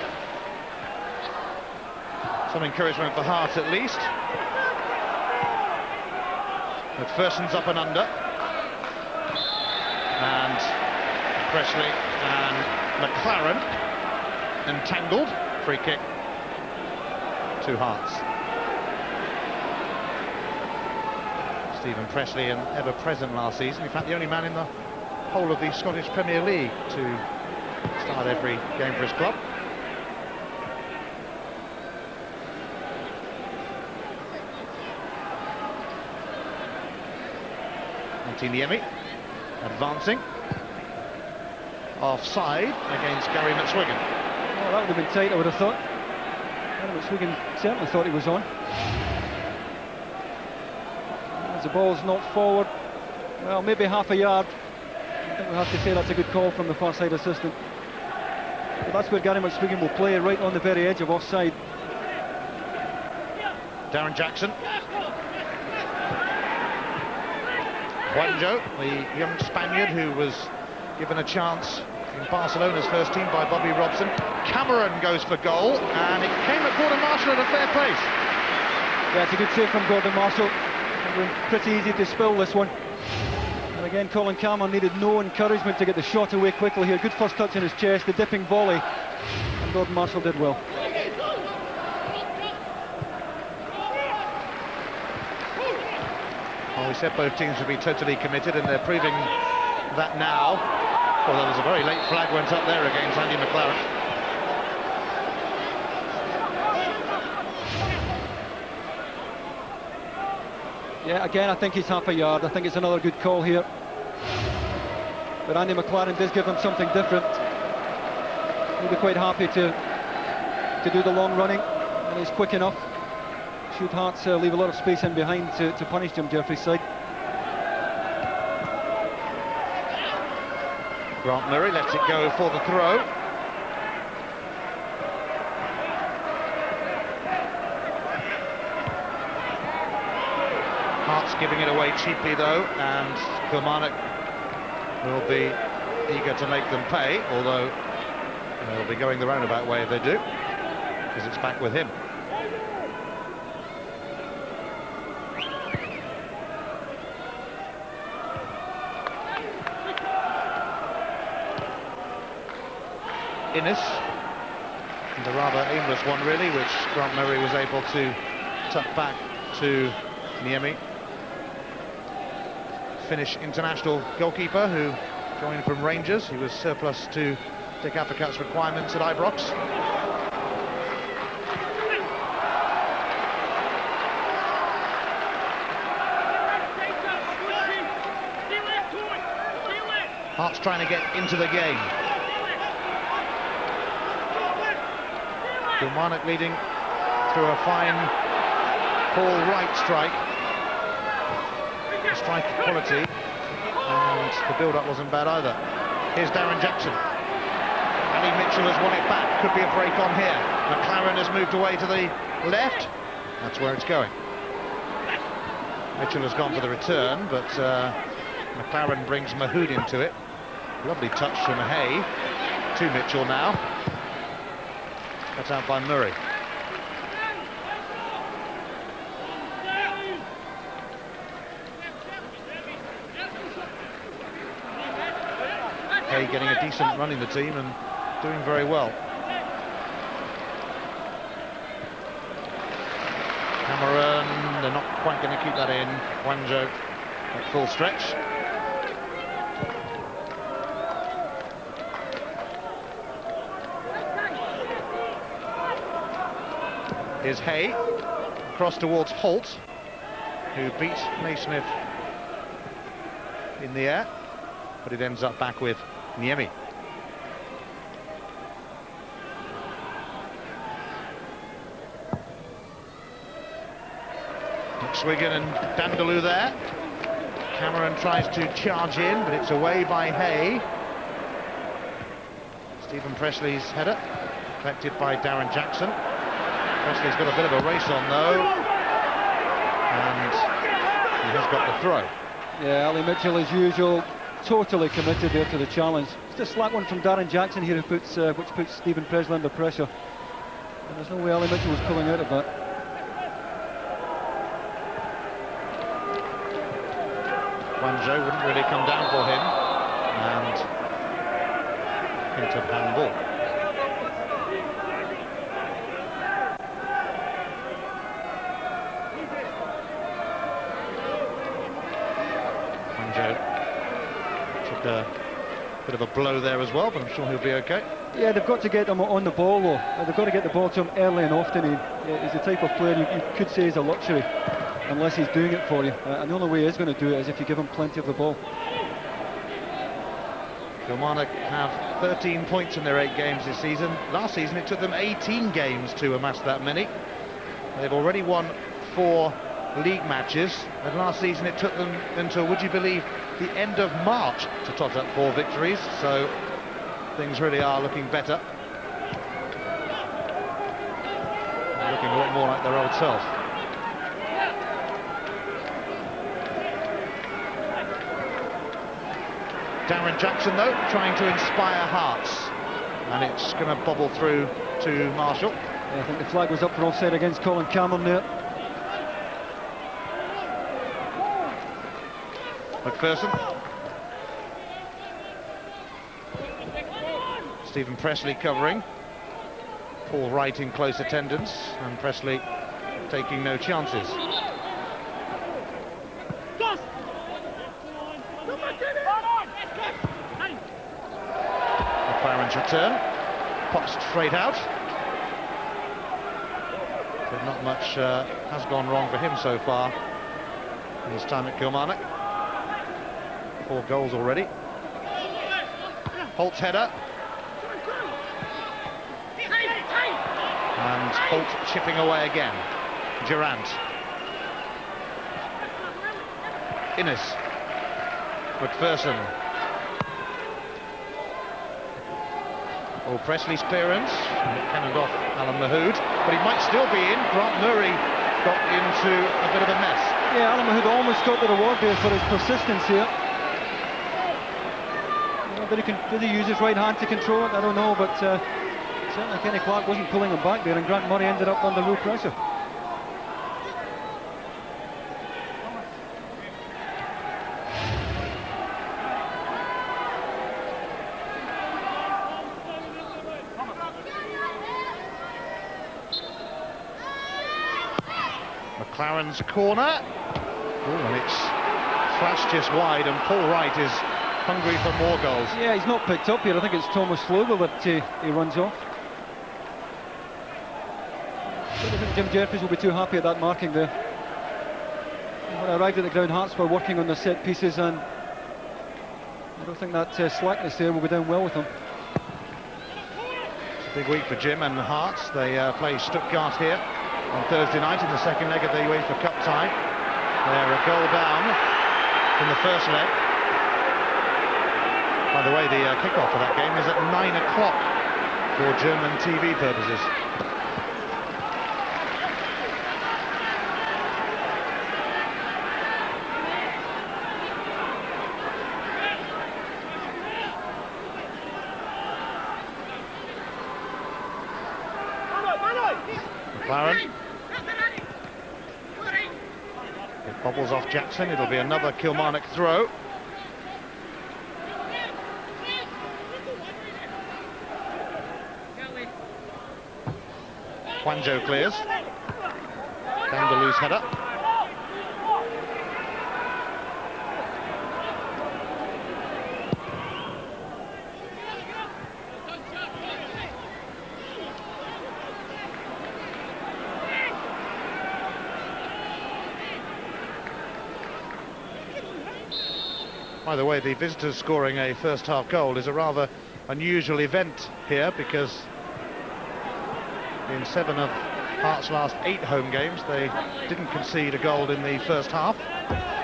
Some encouragement for Hart at least. MacPherson's up and under. And Pressley and McLaren entangled. Free kick to Hearts. Stephen Pressley, and ever present last season. In fact, the only man in the whole of the Scottish Premier League to start every game for his club. Antiniemi advancing. Offside against Gary McSwiggan. Oh, that would have been tight, I would have thought. Gary McSwiggan certainly thought he was on. As the ball's knocked forward, well, maybe half a yard. I think we have to say that's a good call from the far side assistant. But that's where Gary McSwiggan will play, right on the very edge of offside. Darren Jackson. Wanjo, the young Spaniard who was given a chance in Barcelona's first team by Bobby Robson. Cameron goes for goal, and it came at Gordon Marshall at a fair place. Yeah, it's a good save from Gordon Marshall. Pretty easy to spill this one. And again, Colin Cameron needed no encouragement to get the shot away quickly here. Good first touch in his chest, the dipping volley. And Gordon Marshall did well. Well, we said both teams would be totally committed, and they're proving that now. Well, there was a very late flag went up there against Andy McLaren. Yeah, again, I think he's half a yard. I think it's another good call here. But Andy McLaren does give him something different. He'll be quite happy to do the long running, and he's quick enough. Should Hearts leave a lot of space in behind to punish Jim Jeffries' side. Grant Murray lets it go for the throw. Hearts giving it away cheaply though, and Kilmarnock will be eager to make them pay, although they'll be going the roundabout way if they do, because it's back with him. Innes, and a rather aimless one really, which Grant Murray was able to tuck back to Niemi. Finnish international goalkeeper who joined from Rangers. He was surplus to Dick Advocat's requirements at Ibrox. Hearts trying to get into the game. Kilmarnock leading through a fine Paul Wright strike. The strike quality, and the build-up wasn't bad either. Here's Darren Jackson. Ali Mitchell has won it back. Could be a break on here. McLaren has moved away to the left. That's where it's going. Mitchell has gone for the return, but McLaren brings Mahood into it. Lovely touch from Hay to Mitchell now. Cut out by Murray. Hay getting a decent run in the team and doing very well. Cameron, they're not quite going to keep that in. Wanjo at full stretch. Here's Hay, across towards Holt, who beat Naismith in the air, but it ends up back with Niemi. McSwiggan and Dindeleux there. Cameron tries to charge in, but it's away by Hay. Stephen Presley's header, collected by Darren Jackson. Presley's got a bit of a race on though, and he has got the throw. Yeah, Ali Mitchell as usual, totally committed there to the challenge. Just a slack one from Darren Jackson here, which puts Stephen Presley under pressure. And there's no way Ali Mitchell was pulling out of that. Wanjo wouldn't really come down for him, and hint of handball. Took a bit of a blow there as well, but I'm sure he'll be okay. Yeah, they've got to get him on the ball though. They've got to get the ball to him early and often. He's the type of player you could say is a luxury, unless he's doing it for you. And the only way he's going to do it is if you give him plenty of the ball. Kilmarnock have 13 points in their 8 games this season. Last season it took them 18 games to amass that many. They've already won 4 league matches, and last season it took them until, would you believe, the end of March to tot up 4 victories, so things really are looking better. They're looking a lot more like their old self. Darren Jackson though, trying to inspire Hearts, and it's going to bobble through to Marshall. Yeah, I think the flag was up for offside against Colin Cameron there. MacPherson. Stephen Pressley covering. Paul Wright in close attendance, and Pressley taking no chances. McLaren's return. Pops straight out. But not much has gone wrong for him so far in his time at Kilmarnock. 4 goals already. Holt's header. And Holt chipping away again. Durrant. Innes. MacPherson. Oh, Presley's clearance. Cannoned off Alan Mahood, but he might still be in. Grant Murray got into a bit of a mess. Yeah, Alan Mahood almost got the reward there for his persistence here. Did he use his right hand to control it? I don't know, but certainly Kenny Clark wasn't pulling him back there, and Grant Murray ended up under real pressure. McLaren's corner. Oh, and it's flashed just wide, and Paul Wright is hungry for more goals. Yeah, he's not picked up here. I think it's Thomas Fowler that he runs off. I don't think Jim Jeffries will be too happy at that marking there. When I arrived at the ground, Hearts were working on their set pieces, and I don't think that slackness there will go down well with them. It's a big week for Jim and Hearts. They play Stuttgart here on Thursday night in the second leg of the UEFA Cup tie. They're a goal down from the first leg. By the way, the kick-off for that game is at 9 o'clock for German TV purposes. McLaren. It bobbles off Jackson. It'll be another Kilmarnock throw. Quanjo clears. Dindeleux's header. By the way, the visitors scoring a first-half goal is a rather unusual event here, because in 7 of Hearts' last 8 home games, they didn't concede a goal in the first half.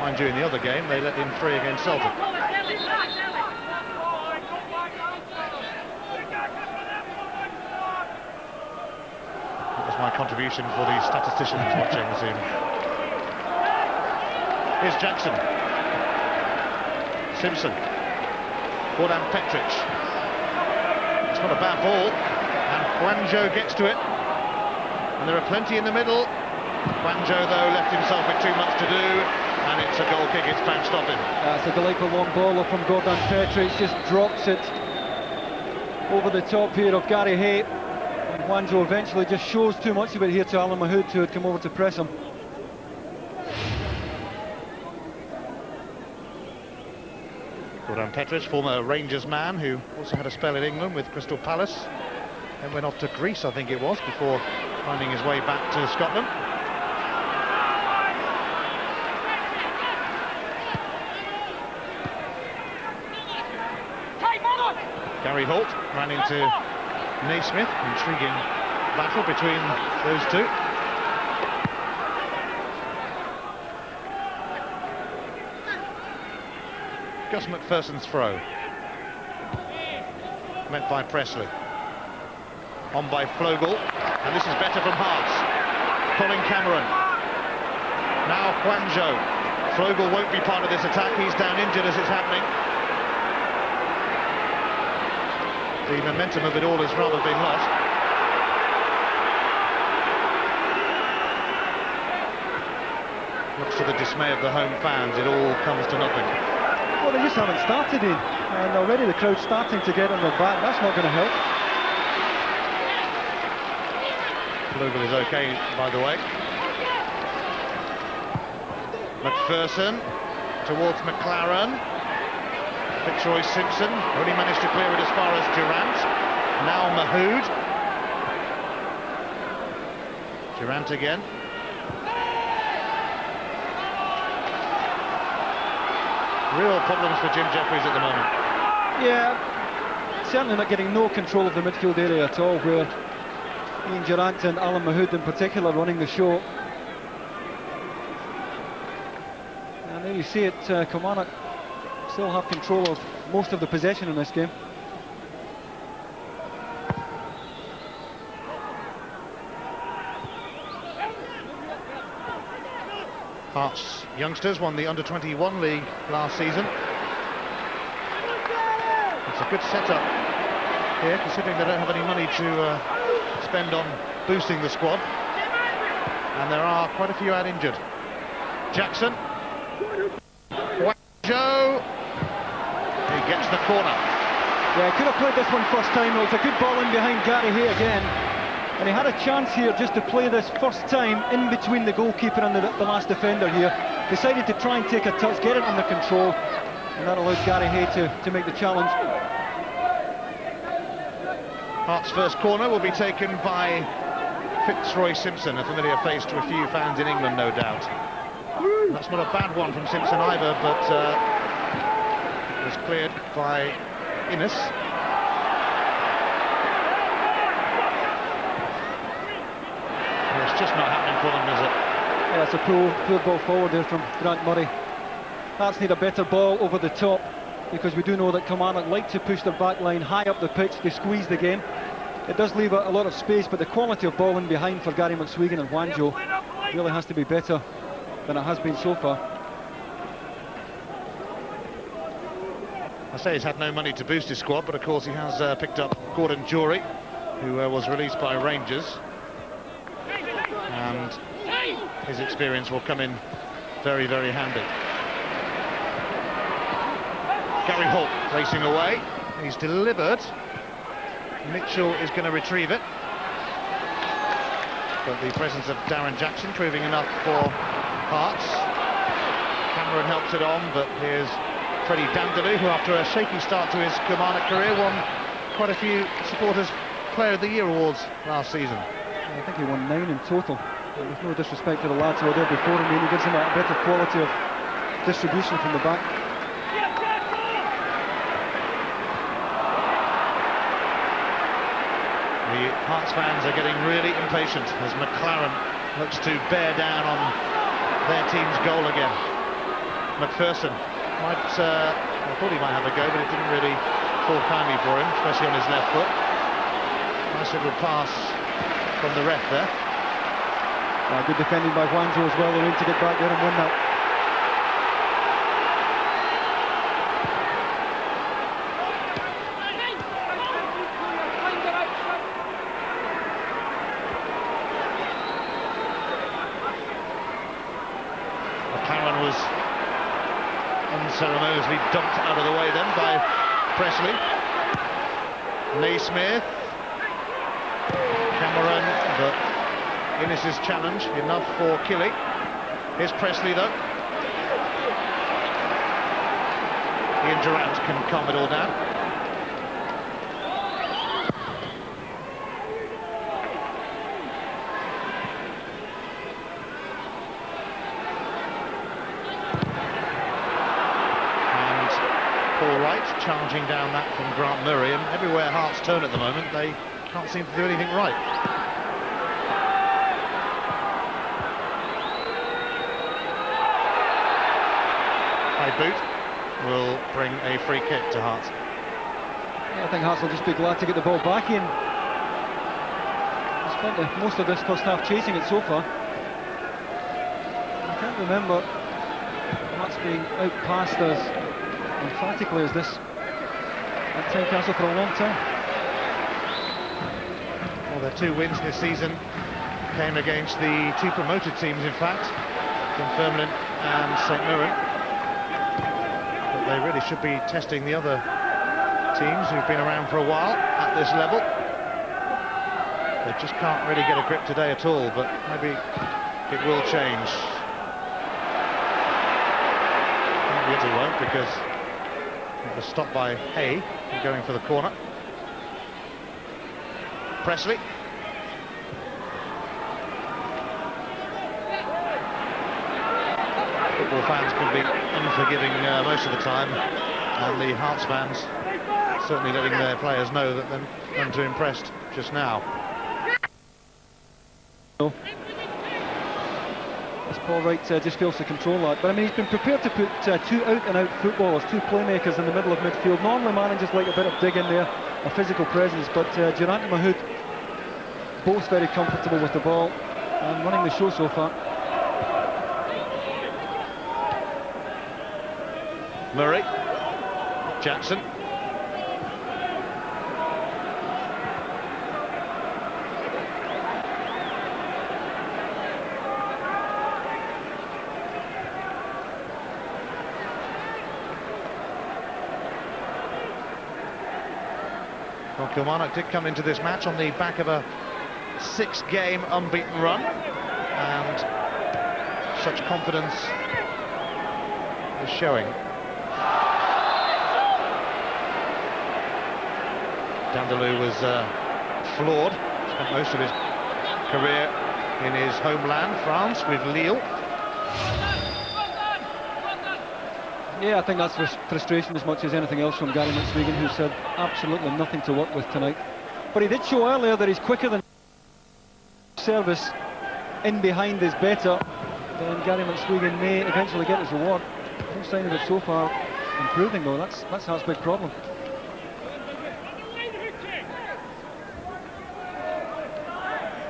Mind you, in the other game, they let in 3 against Celtic. That was my contribution for the statisticians watching the scene. Here's Jackson. Simpson. Gordon Petric. It's not a bad ball, and Quanjo gets to it. And there are plenty in the middle. Quanjo, though, left himself with too much to do, and it's a goal kick. It's bounced off him. That's a delightful long ball from Gordon Petric. Just drops it over the top here of Gary Hay. And Quanjo eventually just shows too much of it here to Alan Mahood, who had come over to press him. Gordon Petric, former Rangers man, who also had a spell in England with Crystal Palace, then went off to Greece, I think it was, before finding his way back to Scotland. Gary Holt ran into Naismith. Intriguing battle between those two. Gus MacPherson's throw. Met by Pressley. On by Flogel. And this is better from Hearts. Colin Cameron. Now Quanjo. Flogel won't be part of this attack. He's down injured as it's happening. The momentum of it all has rather been lost. Much to the dismay of the home fans, it all comes to nothing. they just haven't started in, and already the crowd's starting to get on their back. That's not going to help. Global is okay, by the way. MacPherson towards McLaren. Fitzroy Simpson only managed to clear it as far as Durrant. Now Mahood. Durrant again. Real problems for Jim Jeffries at the moment. Yeah, certainly not getting no control of the midfield area at all, where Ian Durrant and Alan Mahood in particular running the show. And there you see it, Kilmarnock still have control of most of the possession in this game. Hearts youngsters won the under-21 league last season. It's a good setup here, considering they don't have any money to spend on boosting the squad. And there are quite a few out injured. Jackson. Joe. He gets the corner. Yeah, he could have played this one first time. It was a good ball in behind Gary Hay again. And he had a chance here just to play this first time in between the goalkeeper and the last defender here. Decided to try and take a touch, get it under control, and that allowed Gary Hay to make the challenge. Hearts' first corner will be taken by Fitzroy Simpson, a familiar face to a few fans in England, no doubt. That's not a bad one from Simpson either, but it was cleared by Innes. It's just not happening for them, is it? Yeah, it's a poor ball forward there from Grant Murray. Hearts need a better ball over the top, because we do know that Kilmarnock like to push their back line high up the pitch. They squeeze the game. It does leave a lot of space, but the quality of ball in behind for Gary McSweeney and Wanjo really has to be better than it has been so far. I say he's had no money to boost his squad, but of course he has picked up Gordon Jury, who was released by Rangers. And his experience will come in very, very handy. Gary Holt racing away. He's delivered. Mitchell is going to retrieve it. But the presence of Darren Jackson proving enough for Hearts. Cameron helps it on, but here's Freddie Dindeleux, who after a shaky start to his Kilmarnock career won quite a few supporters Player of the Year awards last season. I think he won 9 in total. There's no disrespect to the lads who were there before him. He gives them a better quality of distribution from the back. The Hearts fans are getting really impatient as McLaren looks to bear down on their team's goal again. MacPherson might, I thought he might have a go, but it didn't really fall kindly for him, especially on his left foot. Nice little pass from the ref there. Good defending by Wanjo as well. They need to get back there and win that. McLaren was unceremoniously dumped out of the way then by Presley. Naismith. Cameron, but Innes's challenge enough for Killie. Here's Presley though. Ian Durrant can calm it all down. And Paul Wright challenging down that from Grant Murray, and everywhere Hearts turn at the moment they can't seem to do anything right. High boot will bring a free kick to Hearts. I think Hearts will just be glad to get the ball back in. They spent most of this first half chasing it so far. I can't remember Hearts being outpassed as emphatically as this at Tynecastle for a long time. Well, their 2 wins this season came against the 2 promoted teams, in fact, Dunfermline and St Mirren. But they really should be testing the other teams who've been around for a while at this level. They just can't really get a grip today at all, but maybe it will change. Maybe it won't, because it was stopped by Hay going for the corner. Presley. Football fans can be unforgiving most of the time, and the Hearts fans certainly letting their players know that they're none too impressed just now. As Paul Wright just fails to control that, but I mean, he's been prepared to put two out-and-out footballers, two playmakers in the middle of midfield. Normally managers like a bit of dig in there, a physical presence, but Durrant and Mahood both very comfortable with the ball and running the show so far. Murray, Jackson. Well, Kilmarnock did come into this match on the back of a 6-game unbeaten run, and such confidence is showing. Dindeleux was flawed, spent most of his career in his homeland, France, with Lille. Yeah, I think that's frustration as much as anything else from Gary McSwegan, who said absolutely nothing to work with tonight. But he did show earlier that he's quicker than service in behind is better. Then Gary McSwegan may eventually get his reward. No sign of it so far improving, though. That's Hart's big problem.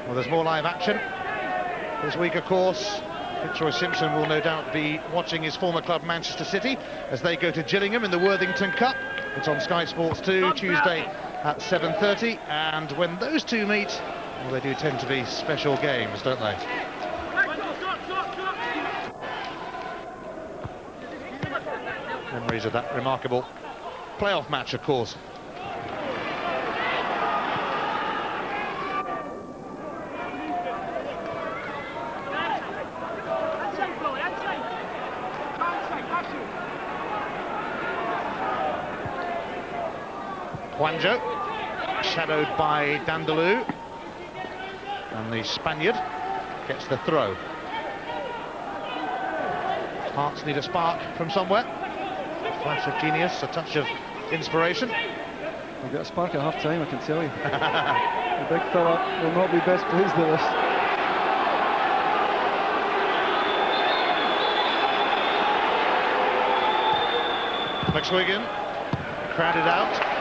Well, there's more live action this week, of course. Fitzroy Simpson will no doubt be watching his former club Manchester City as they go to Gillingham in the Worthington Cup. It's on Sky Sports 2 Tuesday at 7:30, and when those two meet, well, they do tend to be special games, don't they? Memories of that remarkable playoff match, of course. Juanjo, shadowed by Dindeleux, and the Spaniard gets the throw. Hearts need a spark from somewhere. A flash of genius, a touch of inspiration. We'll get a spark at half-time, I can tell you. The big fella will not be best pleased with this. McSwegan, crowded out.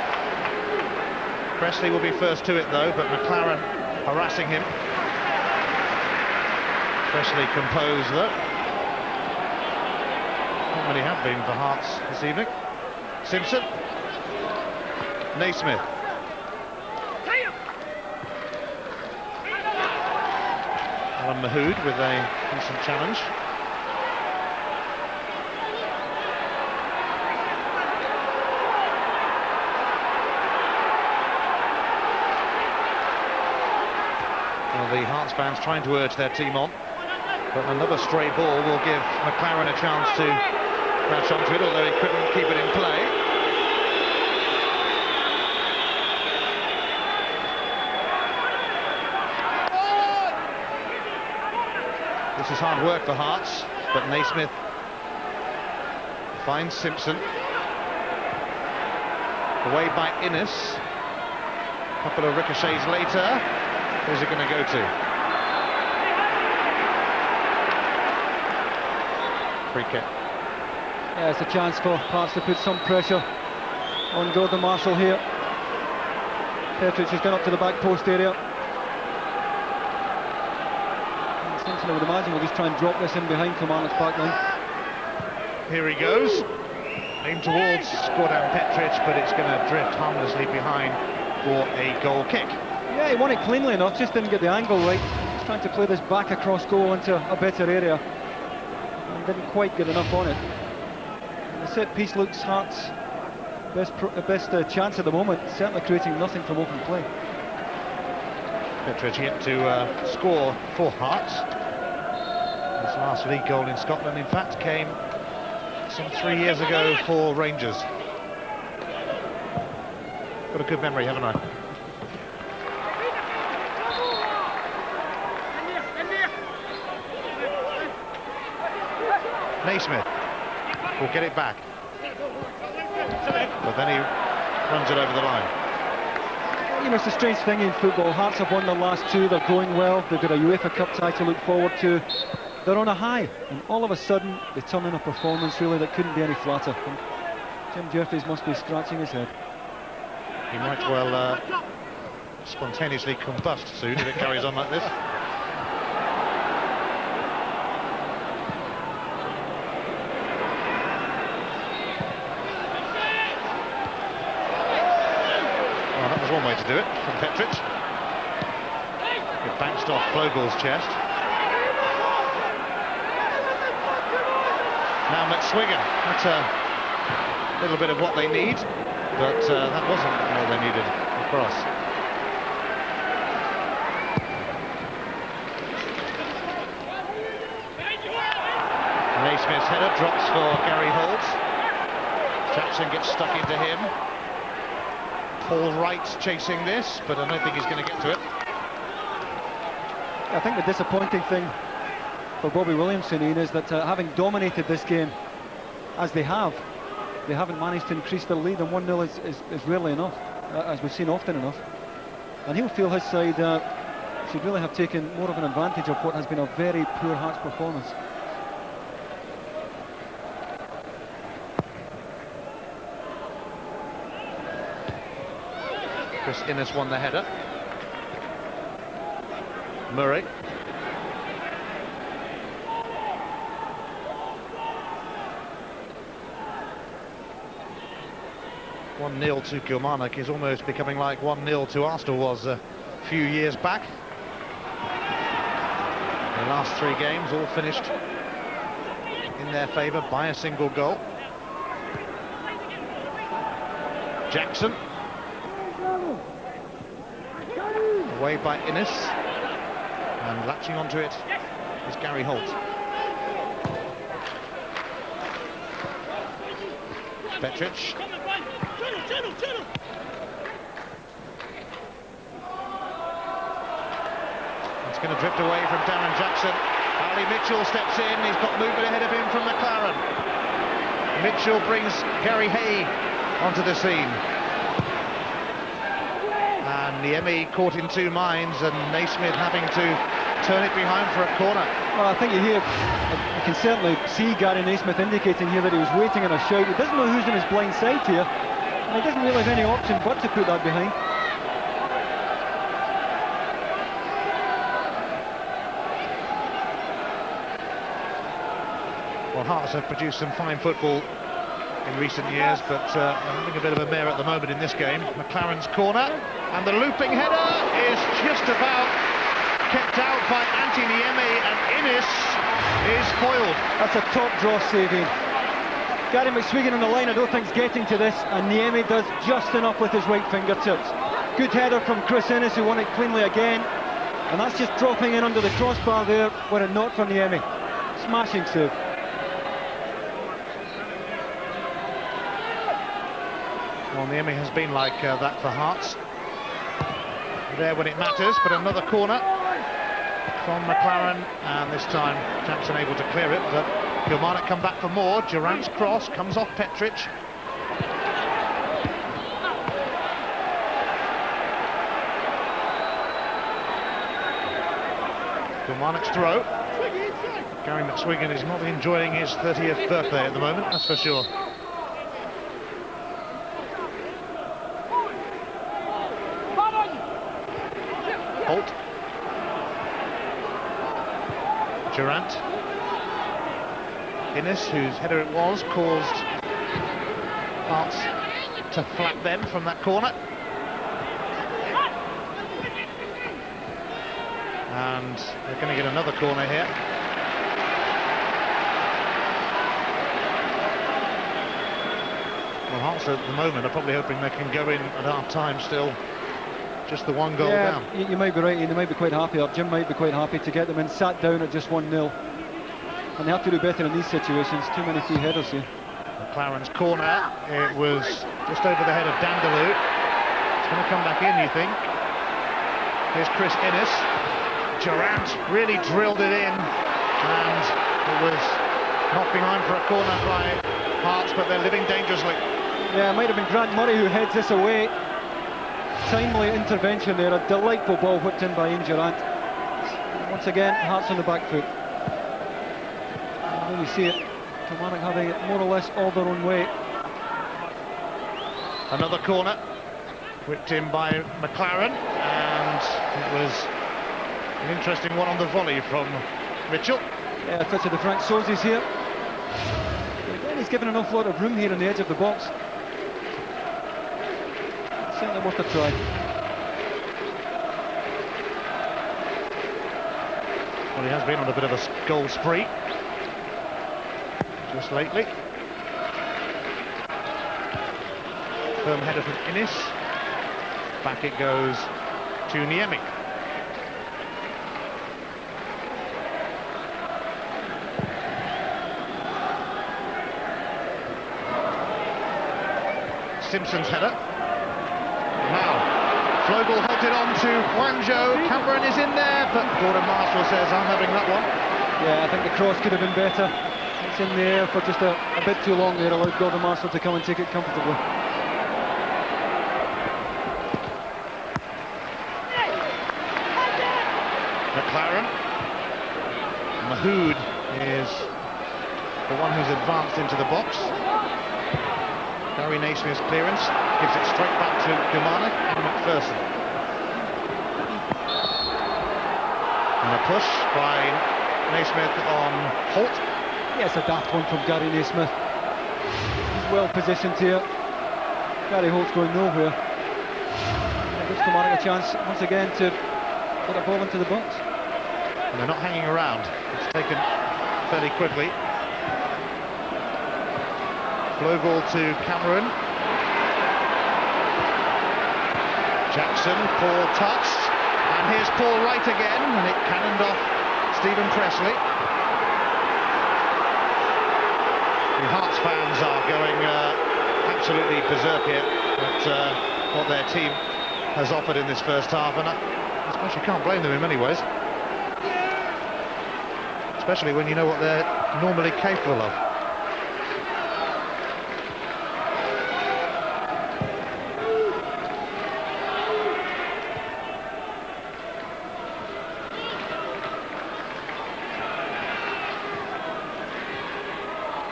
Presley will be first to it though, but McLaren harassing him. Presley composed though. Not many have been for Hearts this evening. Simpson. Naismith. Alan Mahood with a decent challenge. The Hearts fans trying to urge their team on, but another stray ball will give McLaren a chance to crash onto it, although he couldn't keep it in play. This is hard work for Hearts, but Naismith finds Simpson. Away by Innes. A couple of ricochets later. Where's it going to go to? Free kick. Yeah, it's a chance for Hearts to put some pressure on Gordon Marshall here. Petric has gone up to the back post area. And Simpson, I would imagine, will just try and drop this in behind Kilmarnock's back line. Here he goes. Aimed towards Gordon Petric, but it's going to drift harmlessly behind for a goal kick. Yeah, he won it cleanly enough, just didn't get the angle right. He's trying to play this back across goal into a better area. And didn't quite get enough on it. And The set piece looks Hearts' best chance at the moment, certainly creating nothing from open play. Petric yet to score for Hearts. His last league goal in Scotland, in fact, came some 3 years ago for Rangers. Got a good memory, haven't I? Naismith will get it back, but then he runs it over the line. You know, it's a strange thing in football. Hearts have won their last 2, they're going well, they've got a UEFA Cup tie to look forward to. They're on a high, and all of a sudden they turn in a performance really that couldn't be any flatter. And Jim Jeffries must be scratching his head. He might well spontaneously combust soon if it carries on like this. Well, that was one way to do it from Petric. It bounced off Flogall's chest. Now McSwiggan, that's a little bit of what they need, but that wasn't all they needed across. Naismith's header drops for Gary Holt. Jackson gets stuck into him. Paul Wright chasing this, but I don't think he's going to get to it. I think the disappointing thing for Bobby Williamson, Ian, is that having dominated this game as they haven't managed to increase their lead, and 1-0 is rarely enough, as we've seen often enough. And he'll feel his side should really have taken more of an advantage of what has been a very poor Hearts performance. Chris Innes won the header. Murray. "1-0 to Kilmarnock" is almost becoming like 1-0 to Arsenal was a few years back. The last 3 games all finished in their favour by a single goal. Jackson. Away by Innes. And latching onto it is Gary Holt. Petric. It's going to drift away from Darren Jackson. Ali Mitchell steps in. He's got movement ahead of him from McLaren. Mitchell brings Gary Hay onto the scene. And Niemi caught in 2 minds, and Naismith having to turn it behind for a corner. Well, I think you can certainly see Gary Naismith indicating here that he was waiting on a shout. He doesn't know who's on his blind side here, and he doesn't really have any option but to put that behind. Well, Hearts have produced some fine football in recent years, but I'm having a bit of a mare at the moment in this game. McLaren's corner, and the looping header is just about kept out by Antti Niemi, and Innes is foiled. That's a top draw saving. Gary McSwiggan on the line, I don't think he's getting to this, and Niemi does just enough with his right fingertips. Good header from Chris Innes, who won it cleanly again, and that's just dropping in under the crossbar there, were it not for Niemi. Smashing save. Well, Niemi has been like that for Hearts. There when it matters, but another corner from McLaren, and this time Jackson able to clear it, but Kilmarnock come back for more. Durrant's cross comes off Petric. Kilmarnock's throw. Gary McSwiggan is not enjoying his 30th birthday at the moment, that's for sure. Holt. Durrant. Innes, whose header it was, caused Hearts to flap them from that corner. And they're going to get another corner here. Hearts at the moment are probably hoping they can go in at half-time still just the one goal down. You might be right, Ian. They might be quite happy, or Jim might be quite happy to get them in, sat down at just 1-0. And they have to do better in these situations. Too many free headers here. McLaren's corner, it was just over the head of Dindeleux. It's going to come back in, you think. Here's Chris Innes. Durrant really drilled it in, and it was not behind for a corner by Hearts, but they're living dangerously. Yeah, it might have been Grant Murray who heads this away. Timely intervention there, a delightful ball whipped in by Ian Durrant. Once again, Hearts on the back foot. And there we see it, Kilmarnock having it more or less all their own way. Another corner, whipped in by McLaren, and it was an interesting one on the volley from Mitchell. Yeah, a touch of the Frank Sozis here. But again, he's given an awful lot of room here on the edge of the box. Certainly worth a try. Well, he has been on a bit of a goal spree just lately. Firm header from Innes. Back it goes to Niemi. Simpson's header. Now, Flogel helped it on to Guangzhou. Cameron is in there, but Gordon Marshall says, I'm having that one. Yeah, I think the cross could have been better. It's in the air for just a bit too long there, allowed Gordon Marshall to come and take it comfortably. McLaren. Mahood is the one who's advanced into the box. Gary Naismith's clearance gives it straight back to Kilmarnock and MacPherson. And a push by Naismith on Holt. Yes, a daft one from Gary Naismith. He's well positioned here. Gary Holt's going nowhere. It gives Kilmarnock a chance once again to put a ball into the box. And they're not hanging around. It's taken fairly quickly. Flogel to Cameron. Jackson, Paul touch, and here's Paul Wright again, and it cannoned off Stephen Pressley. The Hearts fans are going absolutely berserk here at what their team has offered in this first half, and I suppose you can't blame them in many ways, especially when you know what they're normally capable of.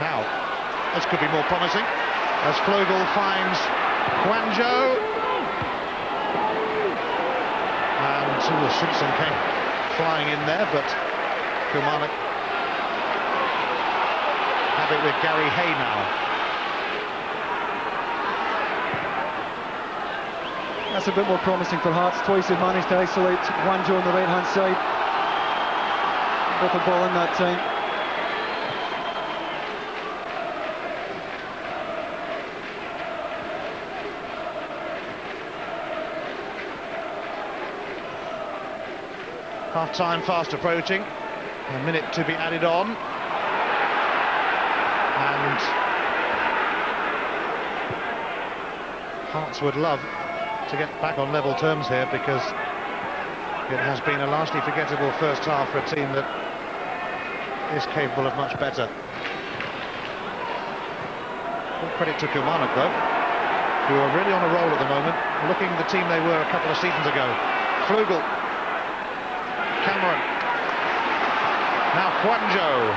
Now, this could be more promising as Flogel finds Guangzhou. And Simpson came flying in there, but Kilmarnock have it with Gary Hay now. That's a bit more promising for Hearts. Twice they've managed to isolate Guangzhou on the right-hand side. Got the ball in that time. Half-time fast approaching, a minute to be added on, and Hearts would love to get back on level terms here, because it has been a largely forgettable first half for a team that is capable of much better. Full credit to Kilmarnock though, who are really on a roll at the moment, looking the team they were a couple of seasons ago. Flogel. Cameron. Now Guangzhou.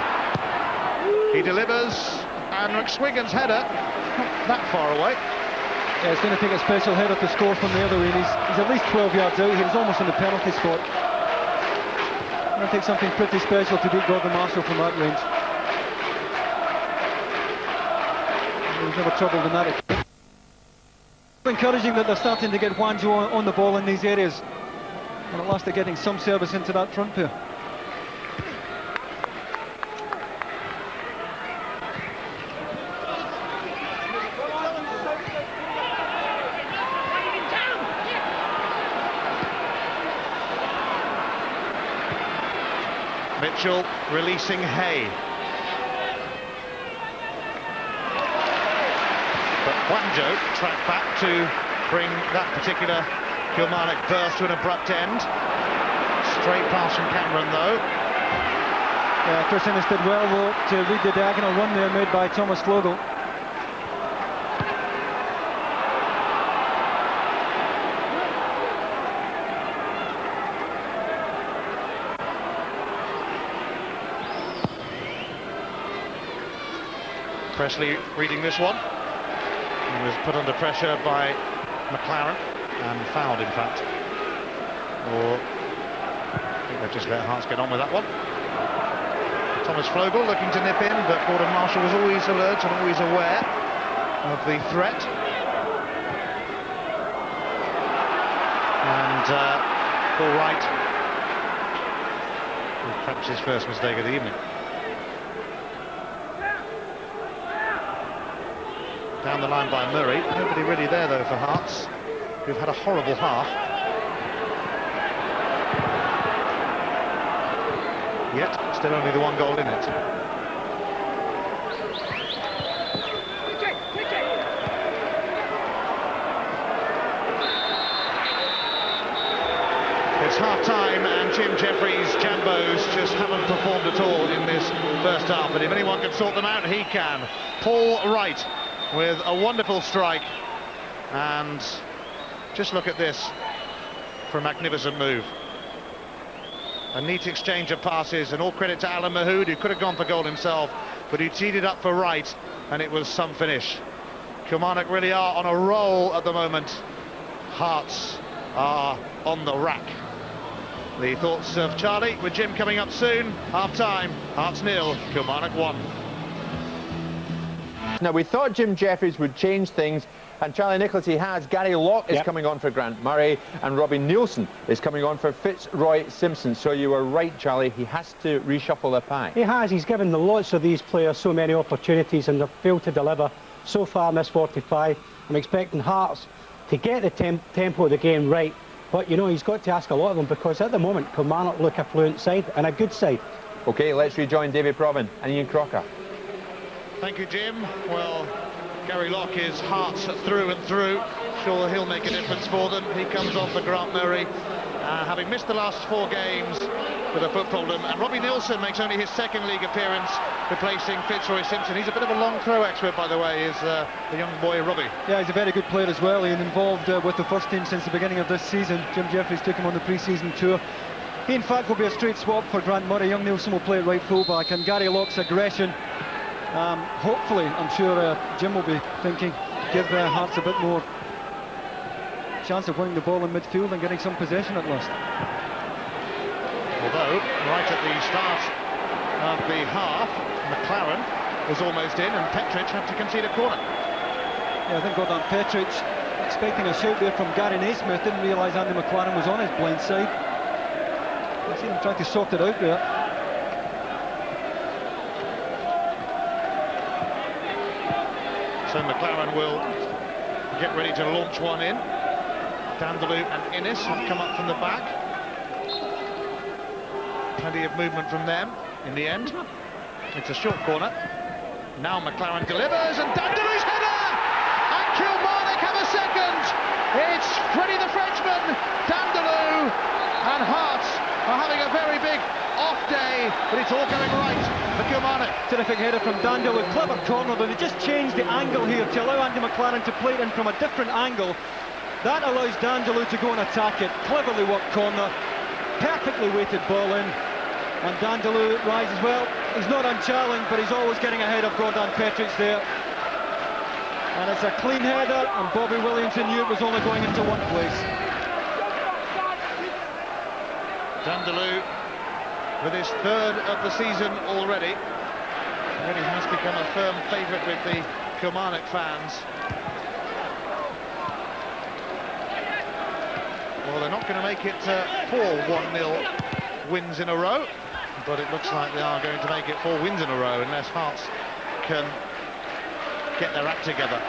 He delivers, and McSwiggan's header, not that far away. Yeah, it's going to take a special header to score from the other way. He's at least 12 yards out. He was almost in the penalty spot. It's going to take something pretty special to beat Gordon Marshall from that range. He was never troubled in that. Encouraging that they're starting to get Guangzhou on the ball in these areas. And at last they're getting some service into that front pair. Mitchell releasing Hay. But Wanjo tracked back to bring that particular Kilmarnock burst to an abrupt end. Straight pass from Cameron though. Yeah, Chris Innes did well though to read the diagonal run there made by Thomas Flogel. Presley reading this one. He was put under pressure by McLaren and fouled, in fact. Or I think they've just let Hearts get on with that one. Thomas Flogel looking to nip in, but Gordon Marshall was always alert and always aware of the threat. And Paul Wright, perhaps his first mistake of the evening. Down the line by Murray. Nobody really there though for Hearts, who've had a horrible half. Yet, still only the one goal in it. It's half-time and Jim Jeffries' Jambos just haven't performed at all in this first half. But if anyone can sort them out, he can. Paul Wright with a wonderful strike, and just look at this for a magnificent move. A neat exchange of passes, and all credit to Alan Mahood, who could have gone for goal himself, but he teed it up for Wright, and it was some finish. Kilmarnock really are on a roll at the moment. Hearts are on the rack. The thoughts of Charlie, with Jim coming up soon. Half-time, Hearts 0, Kilmarnock 1. Now, we thought Jim Jeffries would change things, and Charlie Nicholas, he has. Gary Locke is coming on for Grant Murray, and Robbie Nielsen is coming on for Fitzroy Simpson. So you were right, Charlie, he has to reshuffle the pack. He has. He's given lots of these players so many opportunities and they've failed to deliver so far in this 45. I'm expecting Hearts to get the tempo of the game right, but you know, he's got to ask a lot of them, because at the moment Kilmarnock look a fluent side and a good side. OK, let's rejoin David Provan and Ian Crocker. Thank you, Jim. Well, Gary Locke is Hearts through and through. Sure, he'll make a difference for them. He comes on for Grant Murray, having missed the last 4 games with a foot problem. And Robbie Nielsen makes only his second league appearance, replacing Fitzroy Simpson. He's a bit of a long throw expert, by the way, is the young boy Robbie. Yeah, he's a very good player as well, and involved with the first team since the beginning of this season. Jim Jeffries took him on the pre-season tour. He, in fact, will be a straight swap for Grant Murray. Young Nielsen will play at right full-back, and Gary Locke's aggression, hopefully, I'm sure Jim will be thinking, give Hearts a bit more chance of winning the ball in midfield and getting some possession at last. Although, right at the start of the half, McLaren was almost in and Petric had to concede a corner. Yeah, I think Gordon Petric, expecting a shout there from Gary Naismith, didn't realise Andy McLaren was on his blind side. I've seen him try to sort it out there. So McLaren will get ready to launch one in. Dindeleux and Innes have come up from the back. Plenty of movement from them in the end. It's a short corner. Now McLaren delivers, and Dindeleu's header! And Kilmarnock have a second! It's Freddie the Frenchman, Dindeleux, and Hearts are having a very big off day, but it's all going right for Kilmarnock. Terrific header from Dindeleux, clever corner, but they just changed the angle here to allow Andy McLaren to play it in from a different angle. That allows Dindeleux to go and attack it. Cleverly worked corner, perfectly weighted ball in, and Dindeleux rises well. He's not unchallenged, but he's always getting ahead of Gordon Petric there. And it's a clean header, and Bobby Williamson knew it was only going into one place. Dindeleux with his 3rd of the season already. Really has become a firm favourite with the Kilmarnock fans. Well, they're not going to make it 4 1-0 wins in a row, but it looks like they are going to make it 4 wins in a row unless Hearts can get their act together.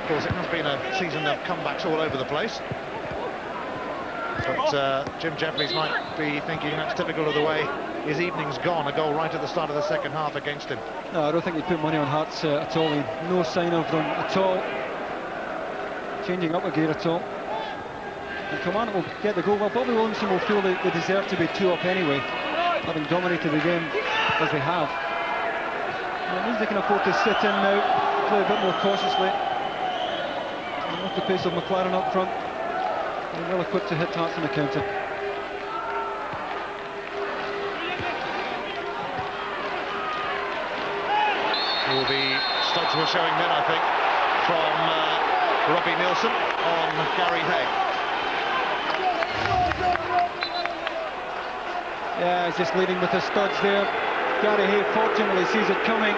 Of course, it has been a season of comebacks all over the place. But Jim Jeffries might be thinking that's typical of the way his evening's gone. A goal right at the start of the second half against him. No, I don't think he'd put money on Hearts at all. No sign of them at all. Changing up a gear at all. And Kilmarnock will get the goal. Well, Bobby Williamson will feel they deserve to be 2 up anyway, having dominated the game as they have. And it means they can afford to sit in now, play a bit more cautiously. And with the pace of McLaren up front, they're well equipped to hit Hearts on the counter. All the studs were showing then, I think, from Robbie Nielsen on Gary Hay. Yeah, he's just leading with the studs there. Gary Hay fortunately sees it coming.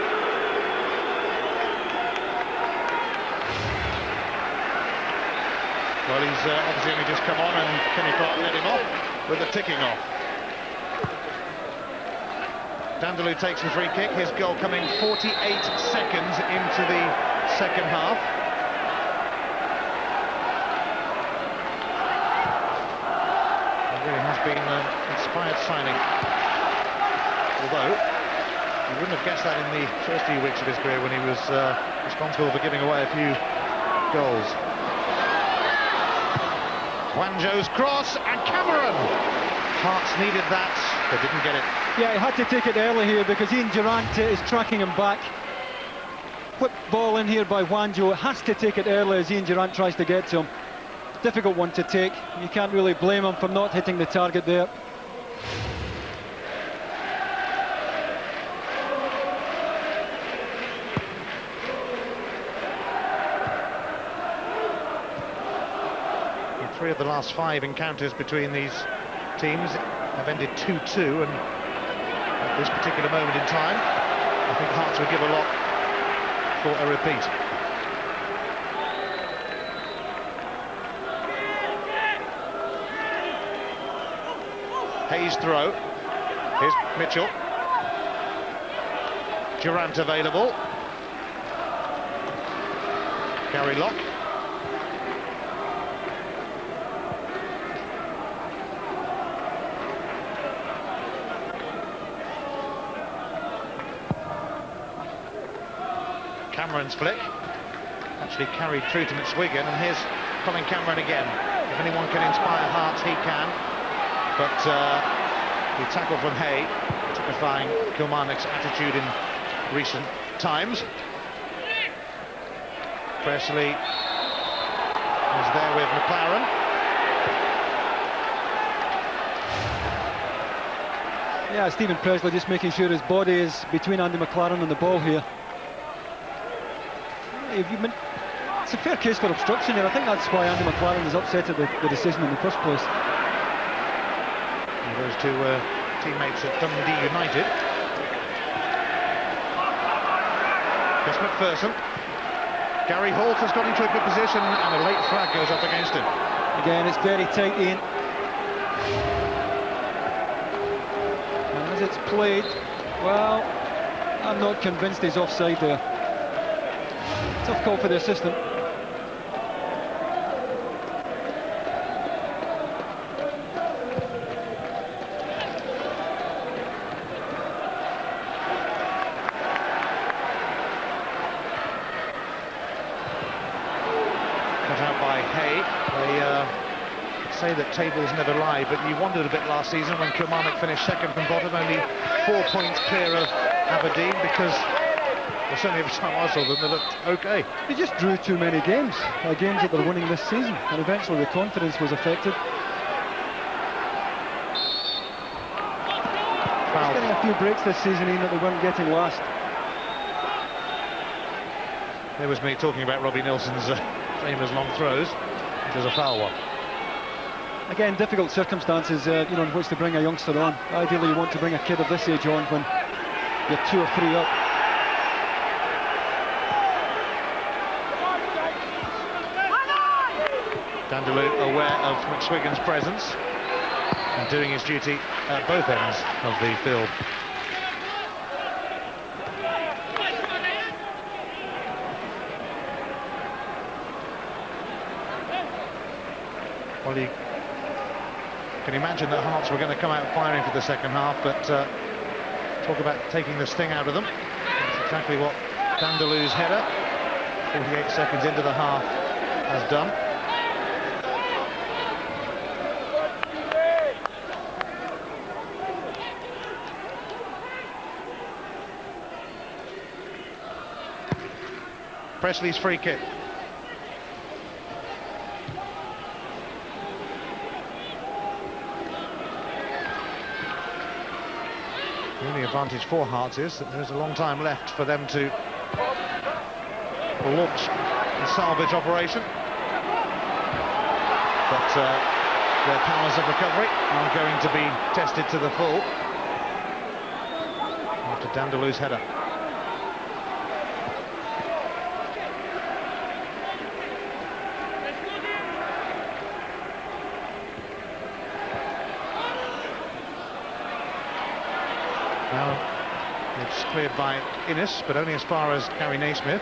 Well, he's obviously only just come on, and Kenny Clark let him off with the ticking off. Dindeleux takes the free kick, his goal coming 48 seconds into the second half. It really has been an inspired signing. Although, you wouldn't have guessed that in the first few weeks of his career when he was responsible for giving away a few goals. Wanjo's cross, and Cameron! Hearts needed that, but didn't get it. Yeah, he had to take it early here because Ian Durrant is tracking him back. Whip ball in here by Wanjo. Has to take it early as Ian Durrant tries to get to him. Difficult one to take. You can't really blame him for not hitting the target there. And 3 of the last 5 encounters between these teams have ended 2-2, and at this particular moment in time, I think Hearts would give a lot for a repeat. Hayes throw. Here's Mitchell. Durrant available. Gary Locke. Cameron's flick actually carried through to McSwiggan, and here's Colin Cameron again. If anyone can inspire Hearts, he can. But the tackle from Hay, typifying Kilmarnock's attitude in recent times. Presley is there with McLaren. Yeah, Stephen Presley just making sure his body is between Andy McLaren and the ball here. It's a fair case for obstruction here. I think that's why Andy McLaren is upset at the decision in the first place. And those 2 teammates at Dundee United. Chris MacPherson. Gary Holt has got into a good position, and a late flag goes up against him. Again, it's very tight, Ian. And as it's played, well, I'm not convinced he's offside there. Tough call for the assistant. Cut out by Hay. They say that tables never lie, but you wondered a bit last season when Kilmarnock finished second from bottom, only 4 points clear of Aberdeen, because well, certainly every time I saw them, they looked okay. They just drew too many games that they're winning this season, and eventually the confidence was affected. Just getting a few breaks this season, Ian, that they weren't getting last. There was me talking about Robbie Nilsson's famous long throws. It was a foul one. Again, difficult circumstances, in which to bring a youngster on. Ideally, you want to bring a kid of this age on when you're 2 or 3 up. Dindeleux aware of McSwiggan's presence and doing his duty at both ends of the field. Well, he Can imagine that Hearts were going to come out firing for the second half, but talk about taking the sting out of them. That's exactly what Dindeleux's header, 48 seconds into the half, has done. Presley's free kick. The only advantage for Hearts is that there's a long time left for them to launch the salvage operation. But their powers of recovery are going to be tested to the full after Dindeleux's header. Now it's cleared by Innes, but only as far as Gary Naismith.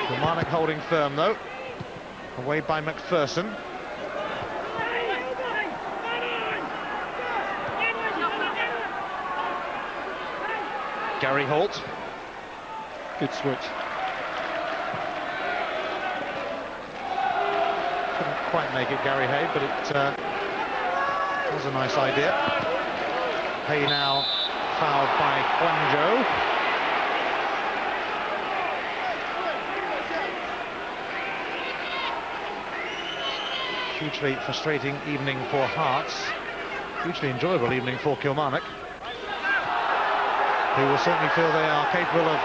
Kilmarnock holding firm though, away by MacPherson. Gary Holt. Good switch. Couldn't quite make it, Gary Hay, but it was a nice idea. Hay now fouled by Guangzhou. Hugely frustrating evening for Hearts. Hugely enjoyable evening for Kilmarnock, who will certainly feel they are capable of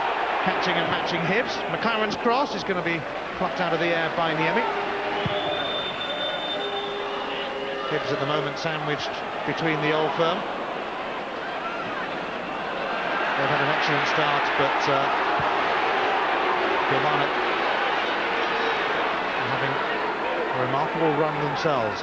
catching and matching Hibbs. McLaren's cross is going to be plucked out of the air by Niemi. Hibbs at the moment sandwiched between the old firm. They've had an excellent start, but Kilmarnock are having a remarkable run themselves.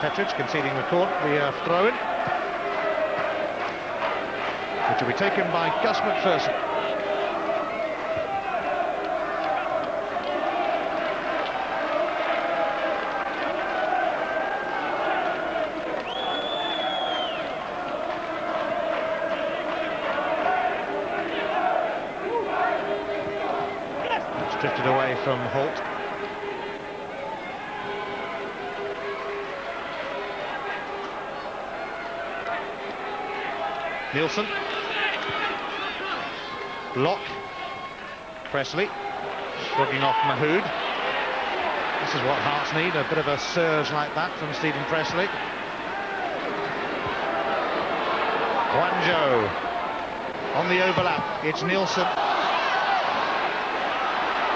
Petric conceding the throw-in, which will be taken by Gus MacPherson. It's drifted away from Holt. Nielsen, Locke, Presley, shrugging off Mahood. This is what Hearts need, a bit of a surge like that from Stephen Presley. Guangzhou on the overlap, it's Nielsen.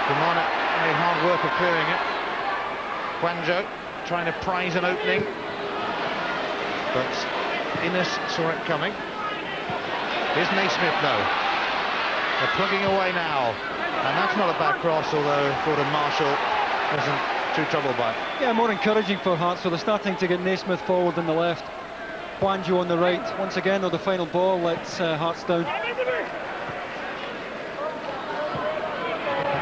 Kilmarnock made hard work of clearing it. Guangzhou trying to prize an opening, but Innes saw it coming. Here's Naismith though. They're plugging away now. And that's not a bad cross, although Gordon Marshall isn't too troubled by it. Yeah, more encouraging for Hearts, so they're starting to get Naismith forward on the left. Guangzhou on the right. Once again, though, the final ball lets Hearts down. They're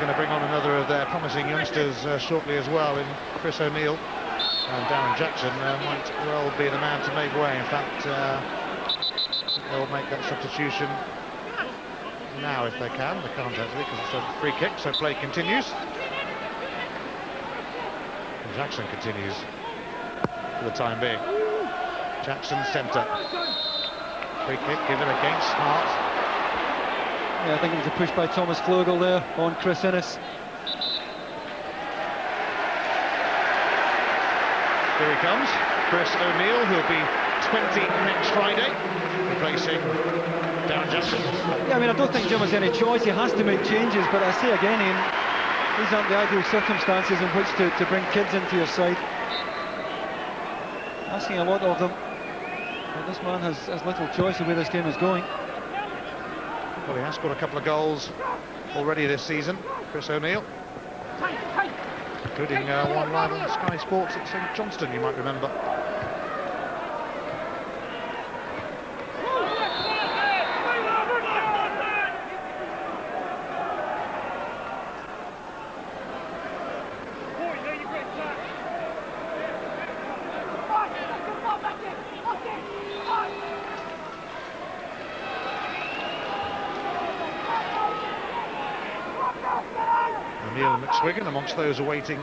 going to bring on another of their promising youngsters shortly as well, in Chris O'Neill. And Darren Jackson might well be the man to make way. In fact, they'll make that substitution now if they can. They can't actually because it's a free kick, so play continues. And Jackson continues for the time being. Jackson centre. Free kick given against Hearts. Yeah, I think it was a push by Thomas Flogel there on Chris Innes. Here he comes, Chris O'Neill, who'll be 20 next Friday, replacing Darren Jackson. Yeah, I mean, I don't think Jim has any choice. He has to make changes, but I say again, Ian, these aren't the ideal circumstances in which to bring kids into your side. Asking a lot of them. But this man has little choice of where this game is going. Well, he has scored a couple of goals already this season, Chris O'Neill. including one live on Sky Sports at St Johnstone, you might remember. McSwiggan amongst those awaiting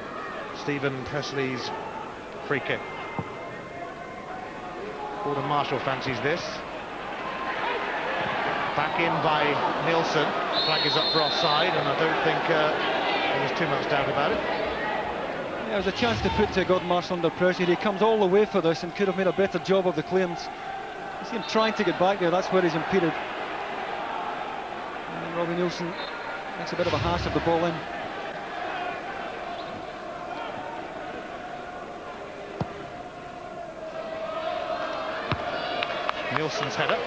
Stephen Presley's free kick. Gordon Marshall fancies this. Back in by Nielsen. Flag is up for offside, and I don't think there's too much doubt about it. Yeah, there was a chance to put Gordon Marshall under pressure. He comes all the way for this and could have made a better job of the clearance. You see him trying to get back there, that's where he's impeded. And Robbie Nielsen makes a bit of a hash of the ball in. Nielsen's header.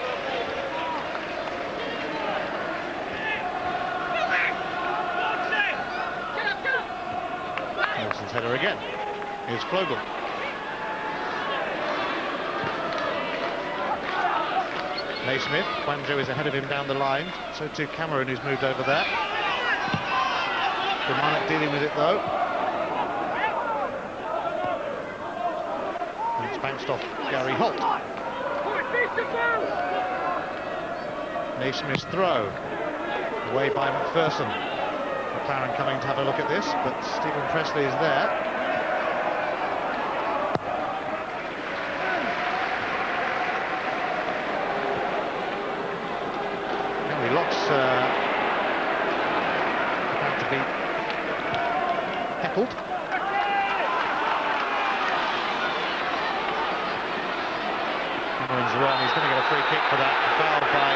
Nielsen's header again. Here's Flogel. Naismith. Quanjo is ahead of him down the line. So too Cameron, who's moved over there. Kilmarnock dealing with it though. And it's bounced off Gary Holt. Naismith's throw, away by MacPherson. McLaren coming to have a look at this, but Stephen Presley is there. Henry Locke's about to be heckled. Cameron's wrong, he's going to get a free kick for that, fouled by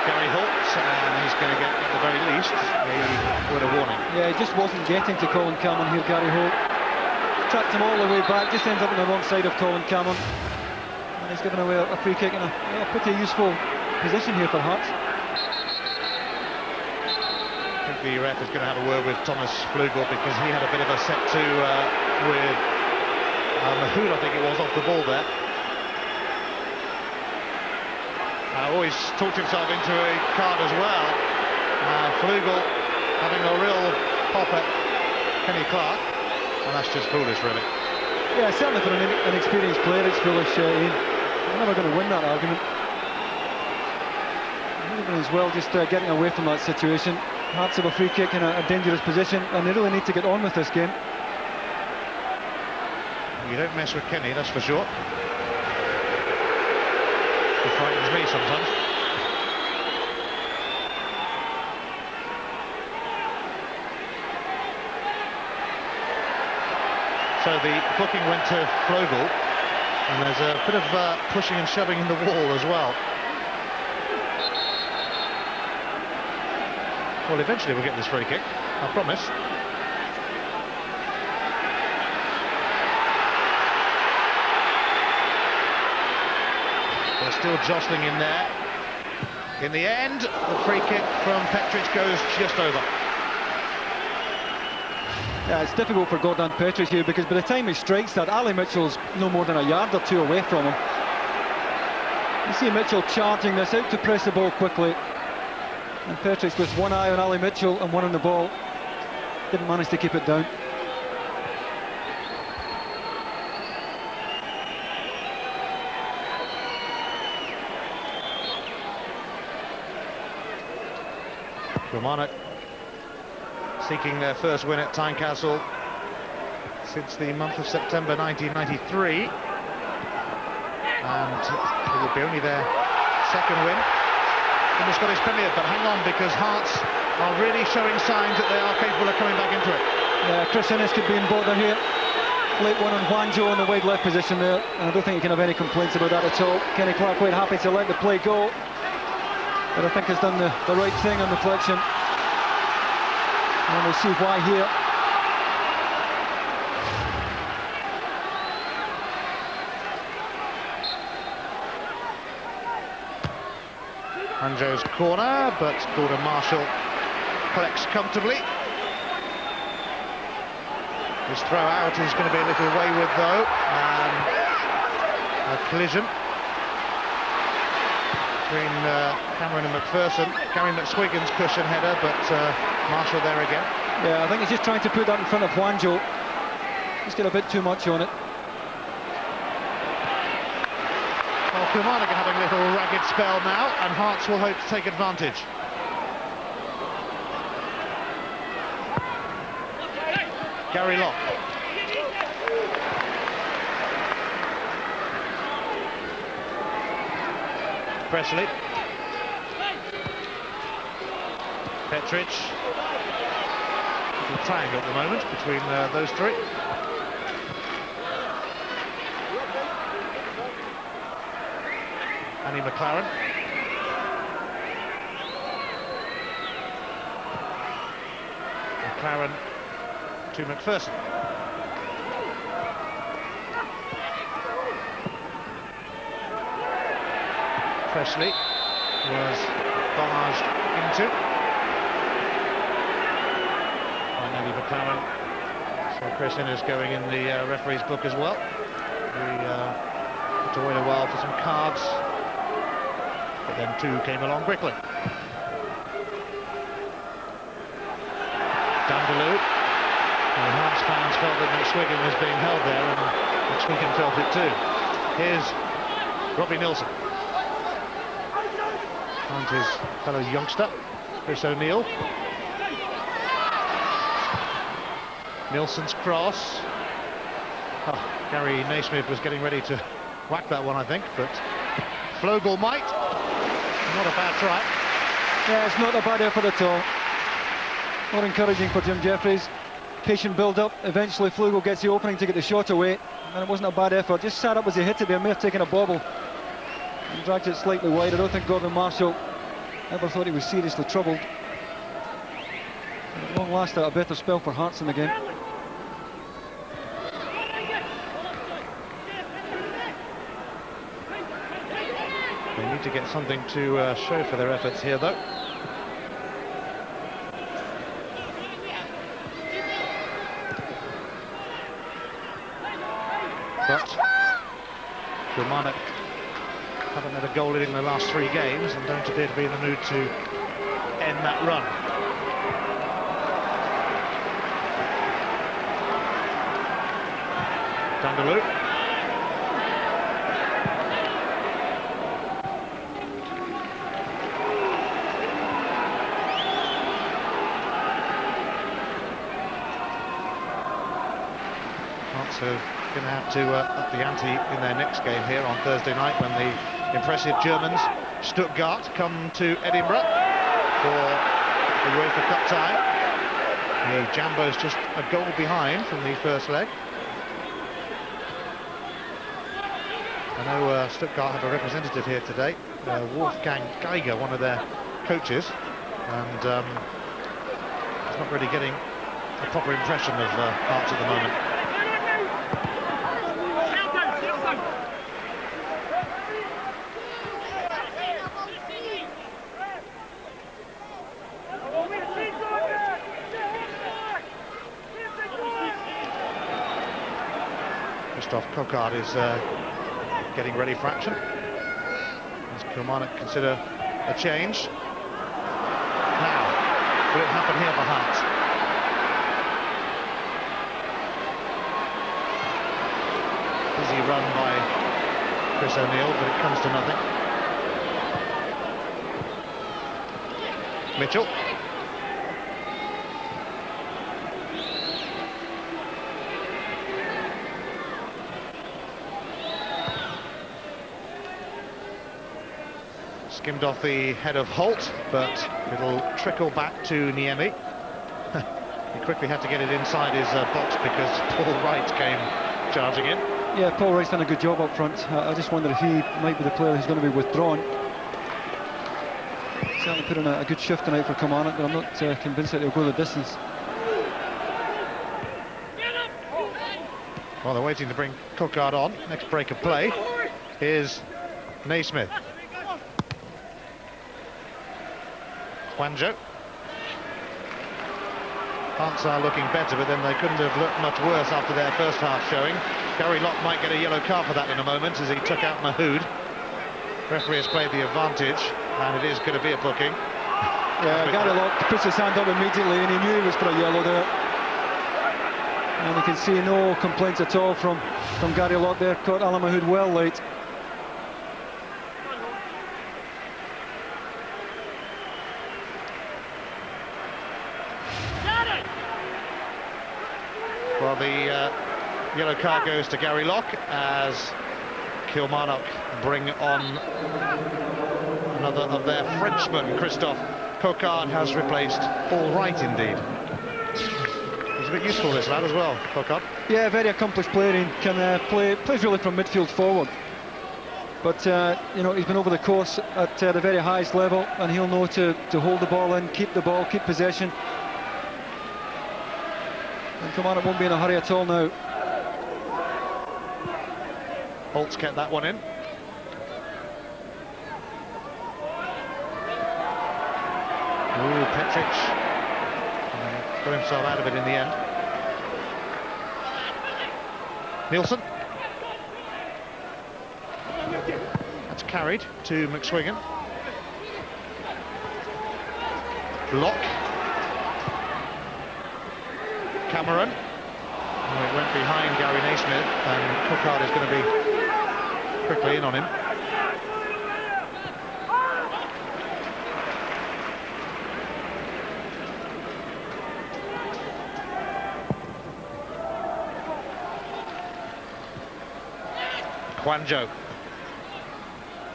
Gary Holt, and he's going to get, at the very least, a word of warning. Yeah, he just wasn't getting to Colin Cameron here, Gary Holt. Tracked him all the way back, just ends up on the wrong side of Colin Cameron. And he's given away a free kick in a pretty useful position here for Hearts. I think the ref is going to have a word with Thomas Flugel, because he had a bit of a set to with Mahood, I think it was, off the ball there. Always talked himself into a card as well. Flugel having a real pop at Kenny Clark, and that's just foolish, really. Yeah, certainly for an experienced player, it's foolish. Ian. You're never going to win that argument. As well, just getting away from that situation. Hearts have a free kick in a dangerous position, and they really need to get on with this game. You don't mess with Kenny, that's for sure. It frightens me sometimes. So the booking went to Flogel, and there's a bit of pushing and shoving in the wall as well. Well, eventually we'll get this free kick, I promise. They're still jostling in there. In the end, the free kick from Petric goes just over. Yeah, it's difficult for Gordon Petric here, because by the time he strikes that, Ali Mitchell's no more than a yard or two away from him. You see Mitchell charging this out to press the ball quickly. And Petric with one eye on Ali Mitchell and one on the ball. Didn't manage to keep it down. Kilmarnock seeking their first win at Tynecastle since the month of September 1993, and it will be only their second win in the Scottish Premier. But hang on, because Hearts are really showing signs that they are capable of coming back into it. Yeah, Chris Innes could be in bother here. Late one on Quanjo in the wide left position there. I don't think you can have any complaints about that at all. Kenny Clark quite happy to let the play go, but I think he's done the right thing on reflection. And we'll see why here. Quanjo's corner, but Gordon Marshall collects comfortably. His throw out is going to be a little wayward though, and a collision between Cameron and MacPherson. Gary McSwiggan's cushion header, but Marshall there again. Yeah, I think he's just trying to put that in front of Wanjo. He's got a bit too much on it. Well, Kilmarnock are having a little ragged spell now, and Hearts will hope to take advantage. Gary Locke. Presley. Petrich. Little tang at the moment between those three. Annie McLaren. McLaren to MacPherson. Presley was barged into by Nelly McLaren. So Chris Innes going in the referee's book as well. We had to wait a while for some cards, but then two came along quickly. Dindeleux. The Hearts fans felt that McSwiggan was being held there, and McSwiggan felt it too. Here's Robbie Nilsson. And his fellow youngster, Chris O'Neill. Nilsson's cross. Oh, Gary Naismith was getting ready to whack that one, I think, but Flogel might. Not a bad try. Yeah, it's not a bad effort at all. More encouraging for Jim Jeffries. Patient build-up. Eventually Flugel gets the opening to get the shot away, and it wasn't a bad effort. Just sat up as he hit it there, may have taken a bobble and dragged it slightly wide. I don't think Gordon Marshall ever thought he was seriously troubled. At long last, a better spell for Hearts in the game. They need to get something to show for their efforts here, though. But Kilmarnock haven't had a goal in the last 3 games and don't appear to be in the mood to end that run. Dindeleux. Hearts are going to have to up the ante in their next game here on Thursday night, when the impressive Germans, Stuttgart, come to Edinburgh for the UEFA Cup tie. The Jambos just a goal behind from the first leg. I know Stuttgart have a representative here today, Wolfgang Geiger, one of their coaches, and he's not really getting a proper impression of Hearts at the moment. Cocard is getting ready for action. As Kilmarnock consider a change. Now, will it happen here for Hearts? Busy run by Chris O'Neill, but it comes to nothing. Mitchell. Skimmed off the head of Holt, but it'll trickle back to Niemi. He quickly had to get it inside his box because Paul Wright came charging in. Yeah, Paul Wright's done a good job up front. I just wonder if he might be the player who's going to be withdrawn. Certainly put in a good shift tonight for Kilmarnock, but I'm not convinced that he'll go the distance. Well, they're waiting to bring Cocard on. Next break of play is Naismith. Wanjo. Hearts are looking better, but then they couldn't have looked much worse after their first half showing. Gary Locke might get a yellow card for that in a moment as he took out Mahood. Referee has played the advantage, and it is going to be a booking. Yeah, Gary Locke puts his hand up immediately, and he knew he was for a yellow there. And you can see no complaints at all from Gary Locke there. Caught Alan Mahood well late. Well, the yellow card goes to Gary Locke as Kilmarnock bring on another of their Frenchmen. Christophe Cocard has replaced Paul Wright, indeed. He's a bit useful, this lad, as well, Cocard. Yeah, very accomplished player. He can plays really from midfield forward. But, you know, he's been over the course at the very highest level, and he'll know to hold the ball in, keep the ball, keep possession. And Kilmarnock won't be in a hurry at all now. Holt's kept that one in. Ooh, Petric got himself out of it in the end. Nielsen. That's carried to McSwiggan. Locke. Cameron. Oh, it went behind Gary Naismith, and Cocard is going to be quickly in on him. Quanjo.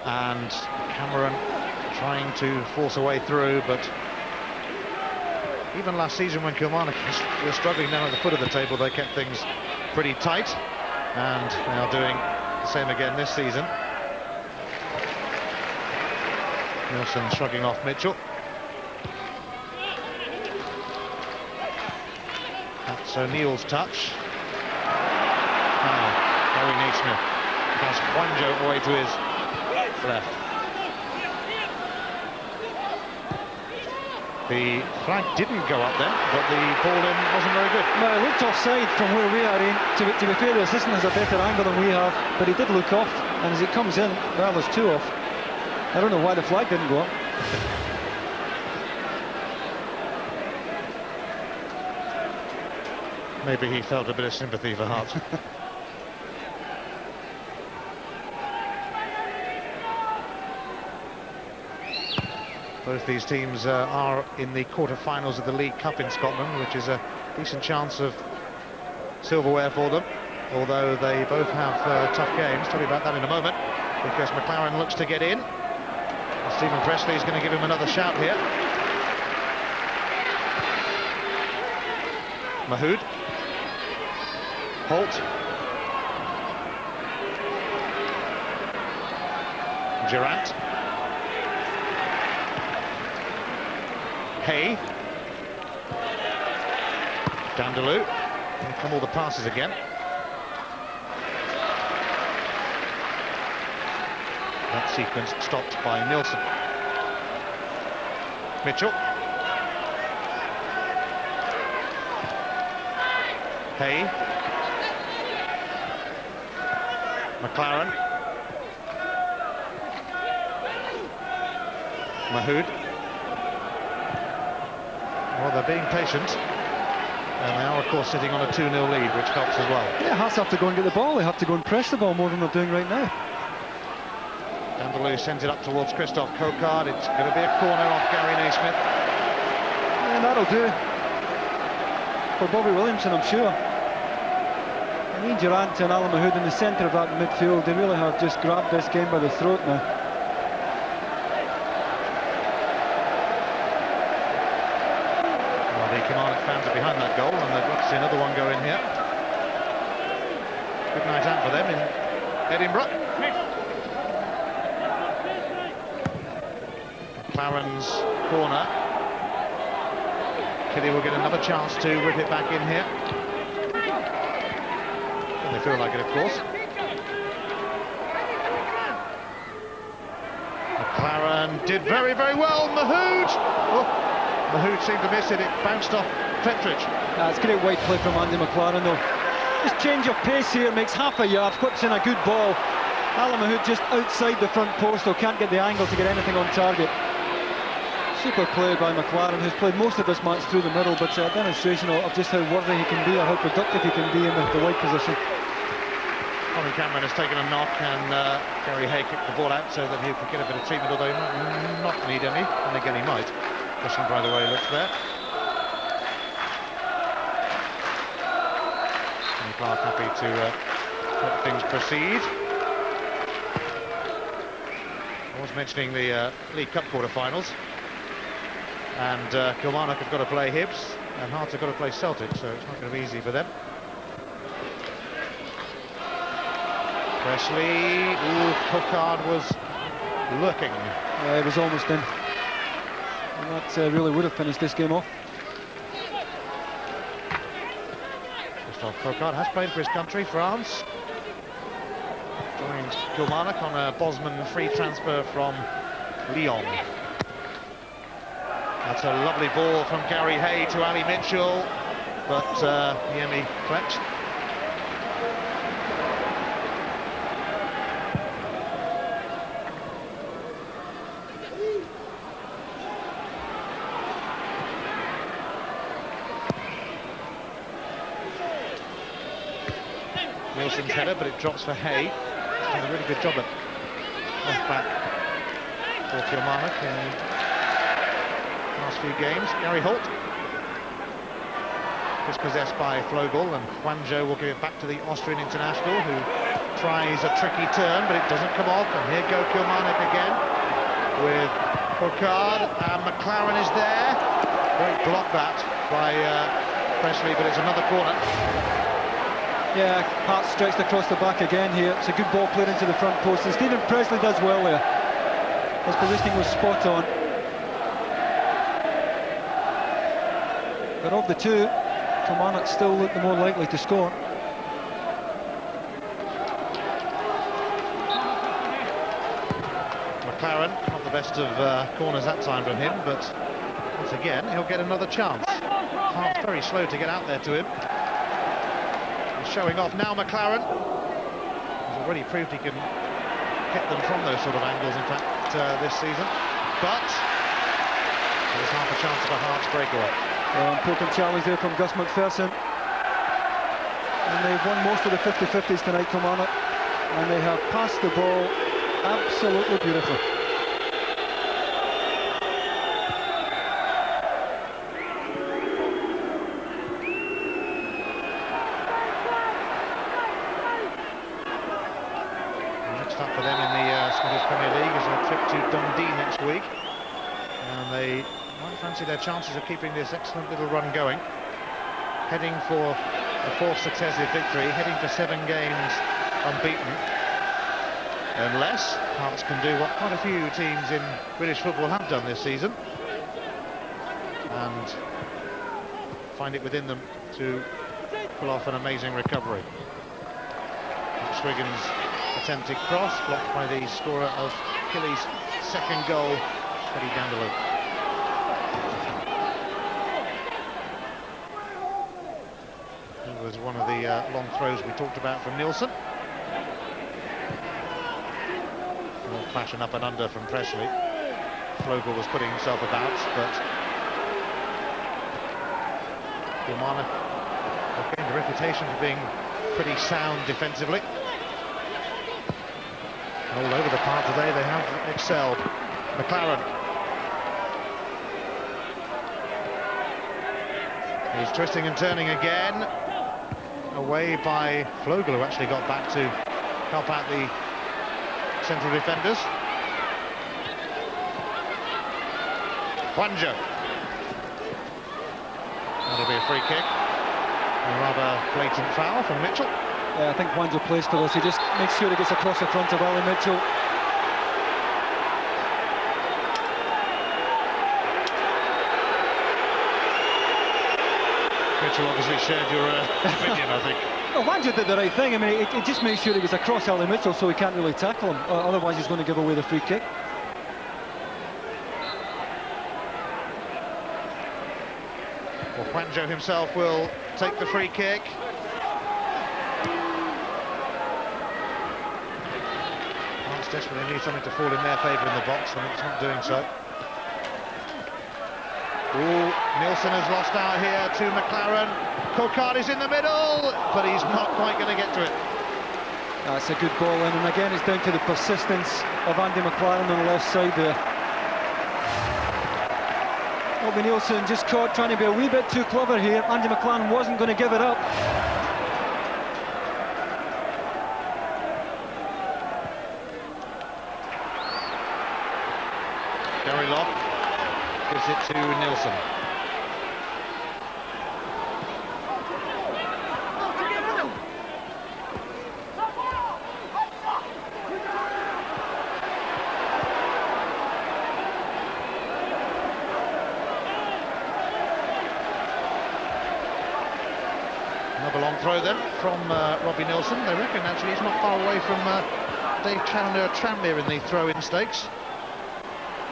And Cameron trying to force a way through, but even last season when Kilmarnock were struggling down at the foot of the table, they kept things pretty tight, and they are doing the same again this season. Nielsen shrugging off Mitchell. That's O'Neill's touch. Now, Gary Naismith has Quanjo away to his left. The flag didn't go up then, but the ball in wasn't very good. No, it looked offside from where we are in. To be fair, the assistant has a better angle than we have, but he did look off, and as it comes in, well, there's two off. I don't know why the flag didn't go up. Maybe he felt a bit of sympathy for Hearts. Both these teams are in the quarter-finals of the League Cup in Scotland, which is a decent chance of silverware for them, although they both have tough games. Tell you about that in a moment, because McLaren looks to get in. Stephen Presley is going to give him another shout here. Mahood. Holt. Durrant. Hay. Dindeleux. Here come all the passes again. That sequence stopped by Nielsen. Mitchell. Hay. McLaren. Mahood. Well, they're being patient, and they are, of course, sitting on a 2-0 lead, which helps as well. Yeah, Hearts have to go and get the ball. They have to go and press the ball more than they're doing right now. Dindeleux sends it up towards Christophe Cocard. It's going to be a corner off Gary Naismith. And that'll do for Bobby Williamson, I'm sure. I mean, Durrant and Alan Mahood in the centre of that midfield, they really have just grabbed this game by the throat now. Kilmarnock fans are behind that goal, and they'd like to see another one go in here. Good night out for them in Edinburgh. McLaren's corner. Killie will get another chance to whip it back in here. And they feel like it, of course. McLaren did very, very well. Mahood! Oh, Mahood seemed to miss it. It bounced off Petrich. It's great wide play from Andy McLaren though. Just change of pace here, makes half a yard, whips in a good ball. Alan Mahood just outside the front post, though can't get the angle to get anything on target. Super play by McLaren, who's played most of this match through the middle, but a demonstration of just how worthy he can be, or how productive he can be in the wide position. Ollie Cameron has taken a knock, and Gary Hay kicked the ball out so that he could get a bit of treatment, although he might not need any, and again he might. Listen by the way he looks there. And Clark happy to let things proceed. I was mentioning the League Cup quarter-finals, and Kilmarnock have got to play Hibs, and Hearts have got to play Celtic, so it's not going to be easy for them. Presley, Cocard was looking. It was almost in. And that really would have finished this game off. Christophe Cocard has played for his country, France. Joined Kilmarnock on a Bosman free transfer from Lyon. That's a lovely ball from Gary Hay to Ali Mitchell, but Niemi collects. Nielsen's header, but it drops for Hay. He's done a really good job at off back for Kilmarnock in the last few games. Gary Holt is possessed by Flogel, and Juanjo will give it back to the Austrian international, who tries a tricky turn, but it doesn't come off. And here go Kilmarnock again with Cocard, and McLaren is there. Great block that by Presley, but it's another corner. Yeah, Hart stretched across the back again here. It's a good ball played into the front post, and Stephen Presley does well there. His positioning was spot on. But of the two, Kilmarnock still look the more likely to score. McLaren, not the best of corners that time from him, but once again, he'll get another chance. Hart's very slow to get out there to him. Showing off now, McLaren. He's already proved he can hit them from those sort of angles, in fact, this season. But there's half a chance of a Hearts breakaway. Important challenge there from Gus MacPherson. And they've won most of the 50-50s tonight, Kilmarnock. And they have passed the ball absolutely beautifully. Week, and they might fancy their chances of keeping this excellent little run going, heading for a fourth successive victory, heading for 7 games unbeaten, unless Hearts can do what quite a few teams in British football have done this season and find it within them to pull off an amazing recovery. Swiggin's attempted cross blocked by the scorer of Killie's second goal, Dindeleux. It was one of the long throws we talked about from Nielsen. Flashing up and under from Presley. Flogel was putting himself about, but Kilmarnock have gained a reputation for being pretty sound defensively. All over the park today, they have excelled. McLaren. He's twisting and turning again. Away by Flogel, who actually got back to help out the central defenders. Juanjo. That'll be a free kick. A rather blatant foul from Mitchell. Yeah, I think Juanjo plays for this. He just makes sure he gets across the front of Ali Mitchell. Mitchell obviously shared your opinion, I think. Well, Juanjo did the right thing. I mean, it just makes sure he was across Ali Mitchell so he can't really tackle him. Otherwise, he's going to give away the free kick. Well, Juanjo himself will take the free kick. Hearts desperately need something to fall in their favour in the box, and it's not doing so. Ooh, Nielsen has lost out here to McLaren. Cocard is in the middle, but he's not quite going to get to it. That's a good ball in, and again it's down to the persistence of Andy McLaren on the left side there. Robbie Nielsen just caught trying to be a wee bit too clever here. Andy McLaren wasn't going to give it up. Gary Locke gives it to Nielsen. Another long throw then from Robbie Nielsen. They reckon actually he's not far away from Dave Tranmere in the throw-in stakes.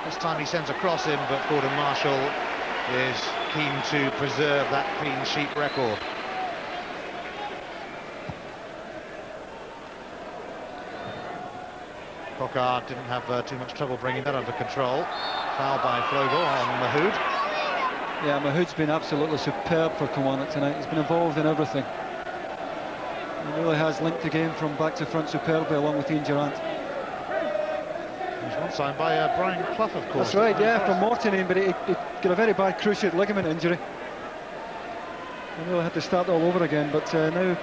This time he sends a cross in, but Gordon Marshall is keen to preserve that clean sheet record. Cocard didn't have too much trouble bringing that under control. Foul by Flogel on Mahood. Yeah, Mahood's been absolutely superb for Kilmarnock tonight. He's been involved in everything. He really has linked the game from back to front superbly, along with Ian Durrant. He's one signed by Brian Clough, of course. That's right, yeah, from Morton, but he got a very bad cruciate ligament injury. He really had to start all over again, but now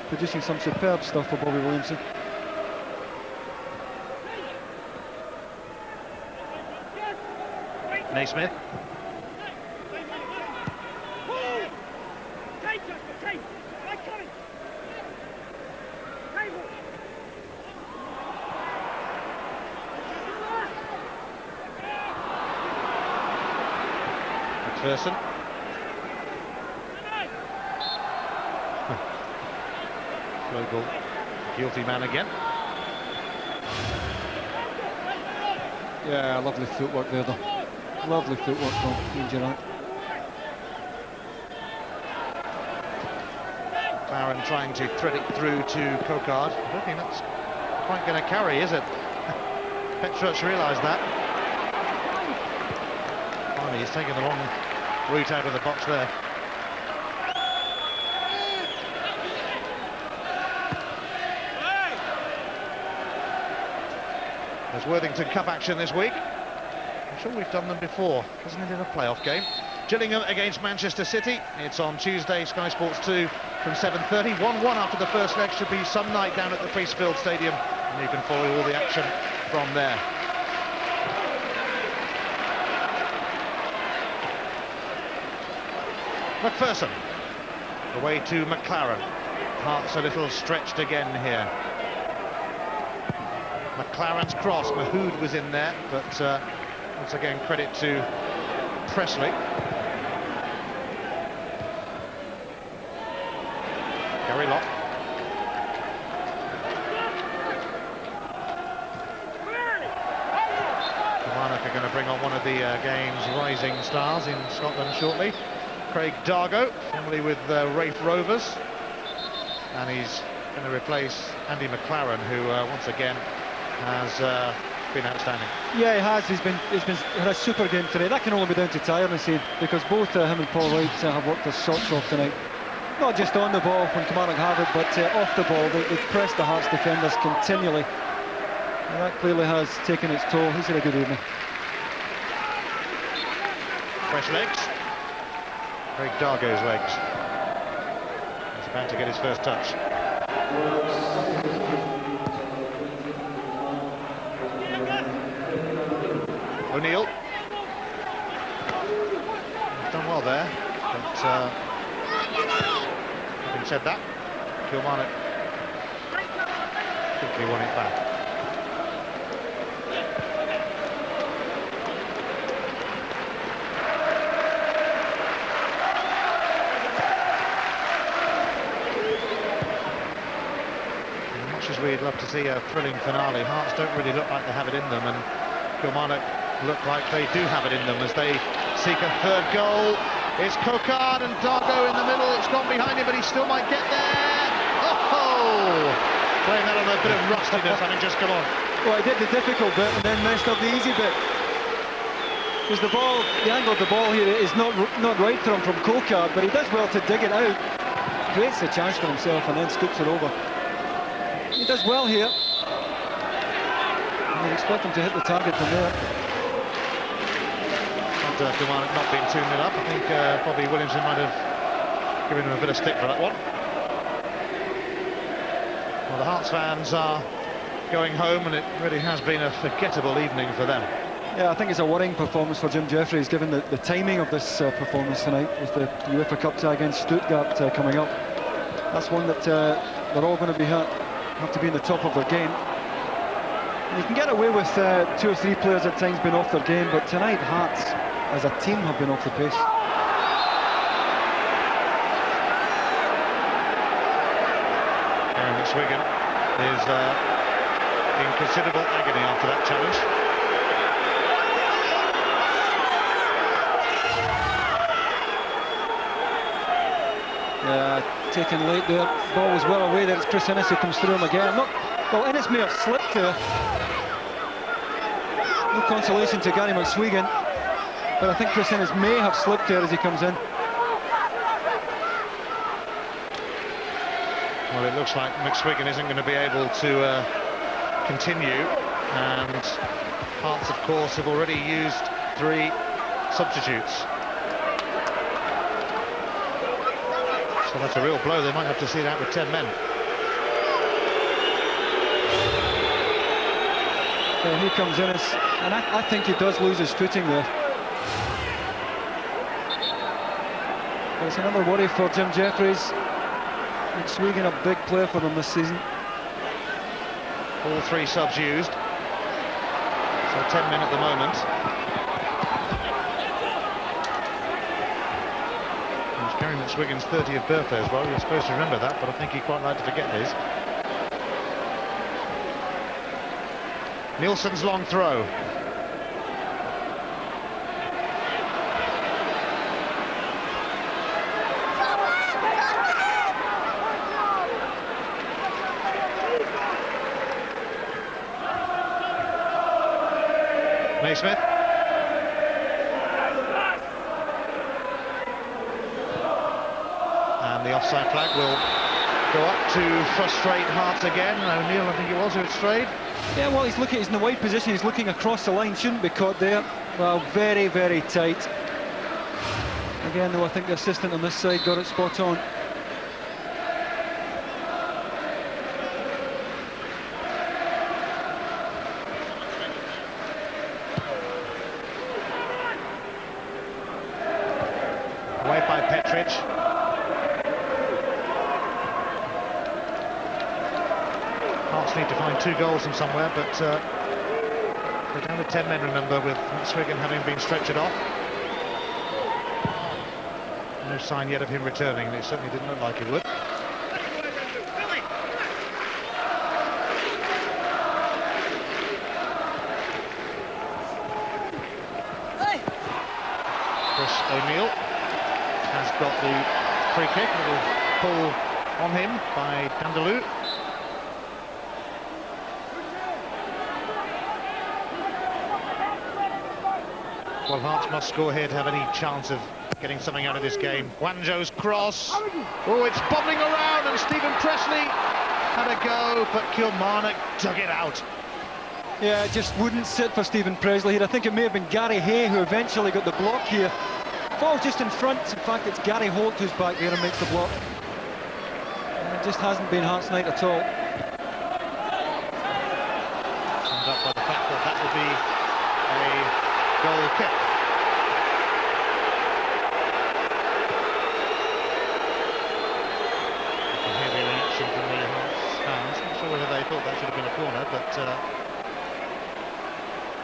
producing some superb stuff for Bobby Williamson. Naismith. MacPherson. Flogel, guilty man again. Yeah, lovely footwork there though. Lovely footwork from Ian Durrant. McLaren trying to thread it through to Cocard. I don't think that's quite going to carry, is it? Petrus realised that. Oh, he's taken the wrong route out of the box there. There's Worthington Cup action this week. I'm sure we've done them before, isn't it, in a playoff game? Gillingham against Manchester City. It's on Tuesday, Sky Sports 2 from 7:30. 1-1 after the first leg. Should be some night down at the Priestfield Stadium, and you can follow all the action from there. MacPherson away to McLaren. Hearts a little stretched again here. McLaren's cross. Mahood was in there, but once again credit to Presley. Gary Locke. Kilmarnock are going to bring on one of the game's rising stars in Scotland shortly. Craig Dargo, formerly with Rafe Rovers, and he's going to replace Andy McLaren, who once again has been outstanding. Yeah, he has. He's had a super game today. That can only be down to tiredness, because both him and Paul Wright have worked their socks off tonight. Not just on the ball when Kilmarnock have it, but off the ball. They've pressed the Hearts defenders continually, and that clearly has taken its toll. He's had a good evening. Fresh legs. Craig Dargo's legs. He's about to get his first touch. O'Neill. He's done well there, but having said that, Kilmarnock quickly won it back. As we'd love to see a thrilling finale, Hearts don't really look like they have it in them, and Kilmarnock look like they do have it in them as they seek a third goal. It's Cocard and Dargo in the middle. It's gone behind him, but he still might get there. Oh! Playing that on a bit of rustiness, having just come on. Well, he did the difficult bit and then messed up the easy bit. Because the ball, the angle of the ball here is not right from Cocard, but he does well to dig it out. Creates a chance for himself and then scoops it over. He does well here. You'd expect him to hit the target from there. Durrant not being 2-0 up. I think Bobby Williamson might have given him a bit of stick for that one. Well, the Hearts fans are going home, and it really has been a forgettable evening for them. Yeah, I think it's a worrying performance for Jim Jeffries, given the timing of this performance tonight, with the UEFA Cup tie against Stuttgart coming up. That's one that they're all going to have to be in the top of their game. And you can get away with 2 or 3 players at times being off their game, but tonight Hearts as a team have been off the pace. And Wigan is in considerable agony after that challenge. Taken late there. Ball was well away there. It's Chris Innes who comes through him again. Well, Innes may have slipped there. No consolation to Gary McSwegan, but I think Chris Innes may have slipped there as he comes in. Well, it looks like McSwegan isn't going to be able to continue, and Hearts, of course, have already used 3 substitutes. So that's a real blow. They might have to see it out with 10 men. Well, here comes Innes, and I think he does lose his footing there. But it's another worry for Jim Jeffries. McSwegan, a big player for them this season. All 3 subs used. So 10 men at the moment. It's Gary McSwegan's 30th birthday as well. You're supposed to remember that, but I think he quite liked to forget his. Nielsen's long throw. Naismith. And the offside flag will go up to frustrate Hearts again. O'Neill, I think it was, who it strayed. Yeah, well, he's in the wide position. He's looking across the line. Shouldn't be caught there. Well, very, very tight. Again, though, I think the assistant on this side got it spot on. Away by Petridge. Hearts need to find 2 goals from somewhere, but they're down to 10 men, remember, with McSwegan having been stretchered off. No sign yet of him returning, and it certainly didn't look like he would. Chris O'Neill has got the free kick. A little pull on him by Dindeleux. Well, Hearts must score here to have any chance of getting something out of this game. Wanjo's cross. Oh, it's bobbling around, and Stephen Pressley had a go, but Kilmarnock dug it out. Yeah, it just wouldn't sit for Stephen Presley here. I think it may have been Gary Hay who eventually got the block here. Falls just in front. In fact, it's Gary Holt who's back there and makes the block. And it just hasn't been Hearts' night at all. Summed up by the fact that that will be a goal kick. You can hear the reaction from the Hearts fans. I'm not sure whether they thought that should have been a corner, but it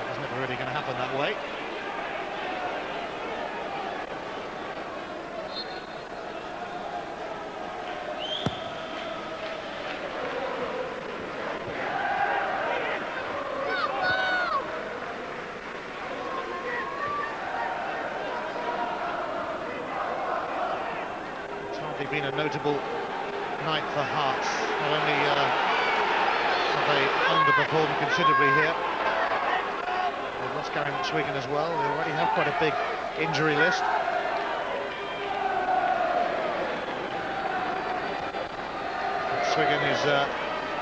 was never really going to happen that way. certainly been a notable night for Hearts. Not only have they underperformed considerably here, they've lost Gary McSwiggan as well. They already have quite a big injury list. McSwiggan is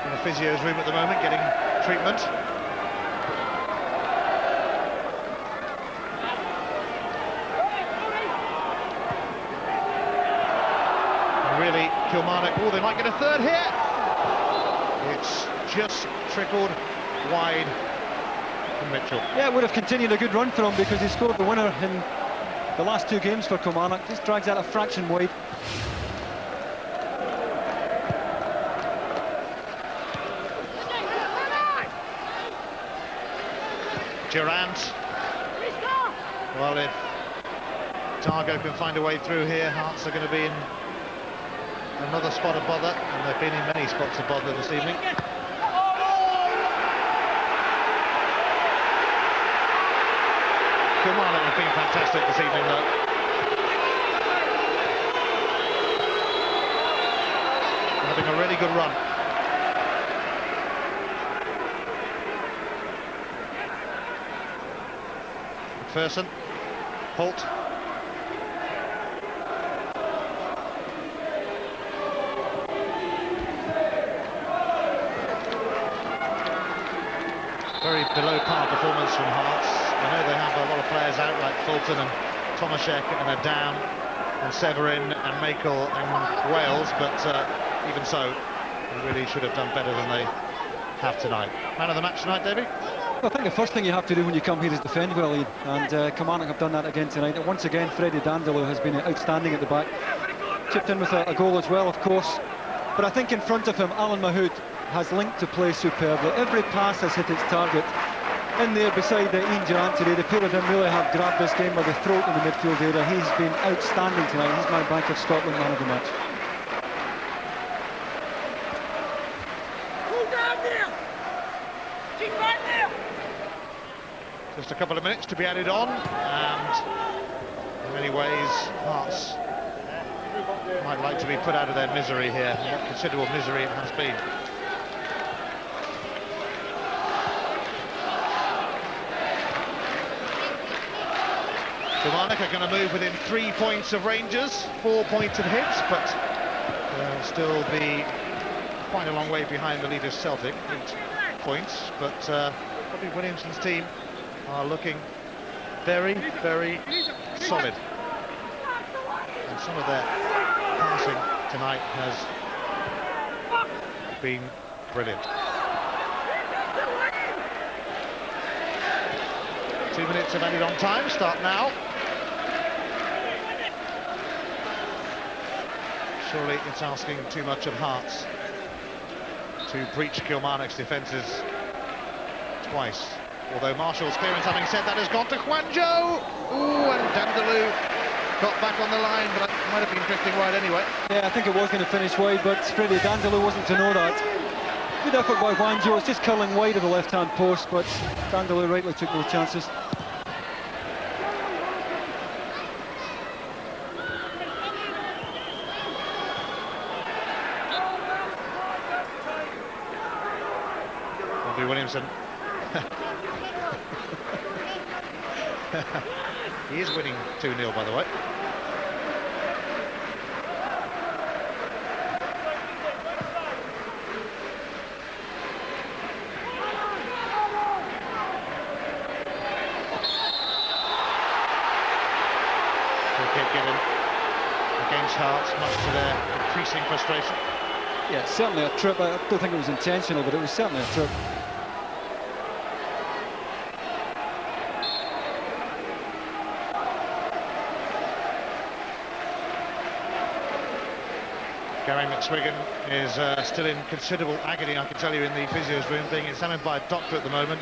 in the physio's room at the moment getting treatment. Really, Kilmarnock, oh, they might get a third here. It's just trickled wide from Mitchell. Yeah, it would have continued a good run for him because he scored the winner in the last 2 games for Kilmarnock. Just drags out a fraction wide. Durrant. Well, if Dargo can find a way through here, Hearts are going to be in another spot of bother, and they've been in many spots of bother this evening. Kilmarnock have been fantastic this evening, though. Having a really good run. MacPherson, Holt. Very below par performance from Hearts. I know they have a lot of players out like Fulton and Tomaszek and Adam and Severin and Makel and Wales, but even so, they really should have done better than they have tonight. Man of the match tonight, Davey? I think the first thing you have to do when you come here is defend well, Ian, and Kilmarnock have done that again tonight. And once again, Freddie Dindeleux has been outstanding at the back. Chipped in with a goal as well, of course. But I think in front of him, Alan Mahood has linked to play superbly. Every pass has hit its target. In there beside Ian Durrant today, the pair of them really have grabbed this game by the throat in the midfield area. He's been outstanding tonight. He's my Bank of Scotland man of the match. Just a couple of minutes to be added on, and in many ways Hearts might like to be put out of their misery here. What considerable misery it has been. Kilmarnock are going to move within 3 points of Rangers, 4 points of Hibs, but they'll still be quite a long way behind the leaders Celtic, 8 points. But Bobby Williamson's team are looking very, very solid. And some of their passing tonight has been brilliant. 2 minutes of added on time, start now. Surely it's asking too much of Hearts to breach Kilmarnock's defences twice. Although Marshall's clearance, having said that, has gone to Juanjo. Ooh, and Dindeleux got back on the line, but that might have been drifting wide anyway. Yeah, I think it was going to finish wide, but Freddie Dindeleux wasn't to know that. Good effort by Juanjo. It's just curling wide of the left-hand post, but Dindeleux rightly took no chances. Williamson. He is winning 2-0, by the way. Free kick given against Hearts, much to their increasing frustration. Yeah, certainly a trip. I don't think it was intentional, but it was certainly a trip. Gary McSwiggan is still in considerable agony, I can tell you, in the physio's room, being examined by a doctor at the moment.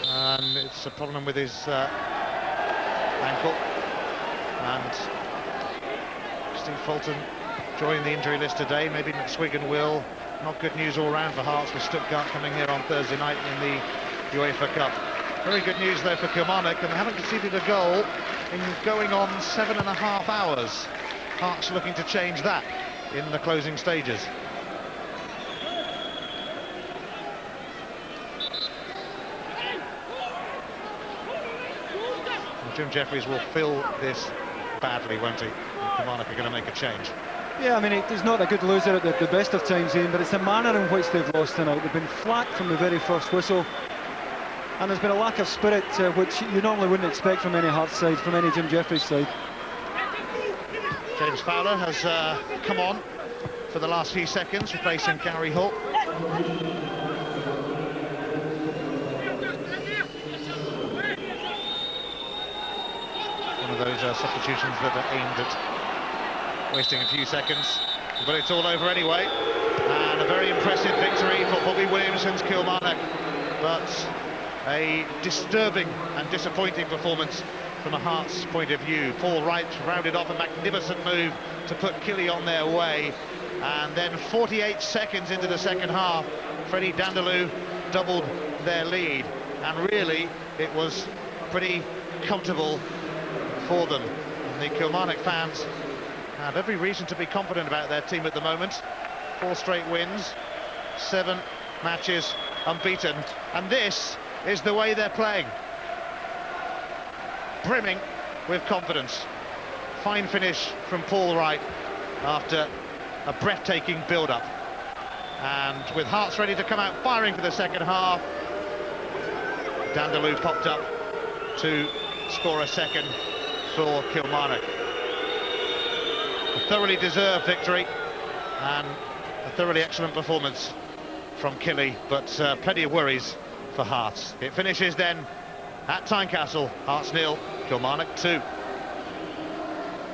And it's a problem with his ankle. And Steve Fulton joined the injury list today. Maybe McSwiggan will. Not good news all round for Hearts, with Stuttgart coming here on Thursday night in the UEFA Cup. Very good news though for Kilmarnock, and they haven't conceded a goal in going on 7.5 hours. Hearts looking to change that in the closing stages. Jim Jeffries will fill this badly, won't he? Kilmarnock are going to make a change. Yeah, I mean, he's not a good loser at the best of times, Ian, but it's the manner in which they've lost tonight. They've been flat from the very first whistle, and there's been a lack of spirit, which you normally wouldn't expect from any Hearts side, from any Jim Jeffries side. James Fowler has come on for the last few seconds, replacing Gary Holt. One of those substitutions that are aimed at wasting a few seconds, but it's all over anyway. And a very impressive victory for Bobby Williamson's Kilmarnock, but a disturbing and disappointing performance from a Hearts point of view. Paul Wright rounded off a magnificent move to put Killie on their way, and then 48 seconds into the second half, Freddie Dindeleux doubled their lead, and really it was pretty comfortable for them. And the Kilmarnock fans have every reason to be confident about their team at the moment. 4 straight wins, 7 matches unbeaten, and this is the way they're playing. Brimming with confidence. Fine finish from Paul Wright after a breathtaking build-up. And with Hearts ready to come out firing for the second half, Dindeleux popped up to score a second for Kilmarnock. A thoroughly deserved victory and a thoroughly excellent performance from Killie, but plenty of worries for Hearts. It finishes then at Tynecastle, Hearts 0, Kilmarnock 2.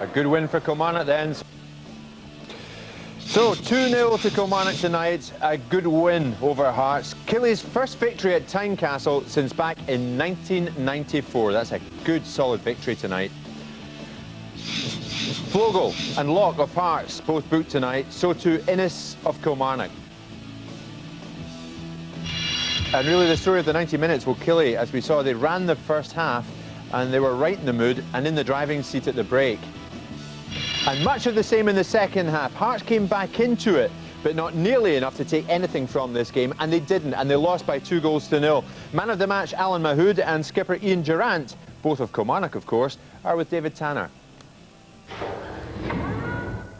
A good win for Kilmarnock then. So 2-0 to Kilmarnock tonight, a good win over Hearts. Killie's first victory at Tynecastle since back in 1994. That's a good solid victory tonight. Flogel and Locke of Hearts both booked tonight, so too Innes of Kilmarnock. And really the story of the 90 minutes, well, Killie, as we saw, they ran the first half and they were right in the mood and in the driving seat at the break. And much of the same in the second half. Hearts came back into it, but not nearly enough to take anything from this game, and they didn't, and they lost by 2-0. Man of the match, Alan Mahood, and skipper Ian Durrant, both of Kilmarnock, of course, are with David Tanner.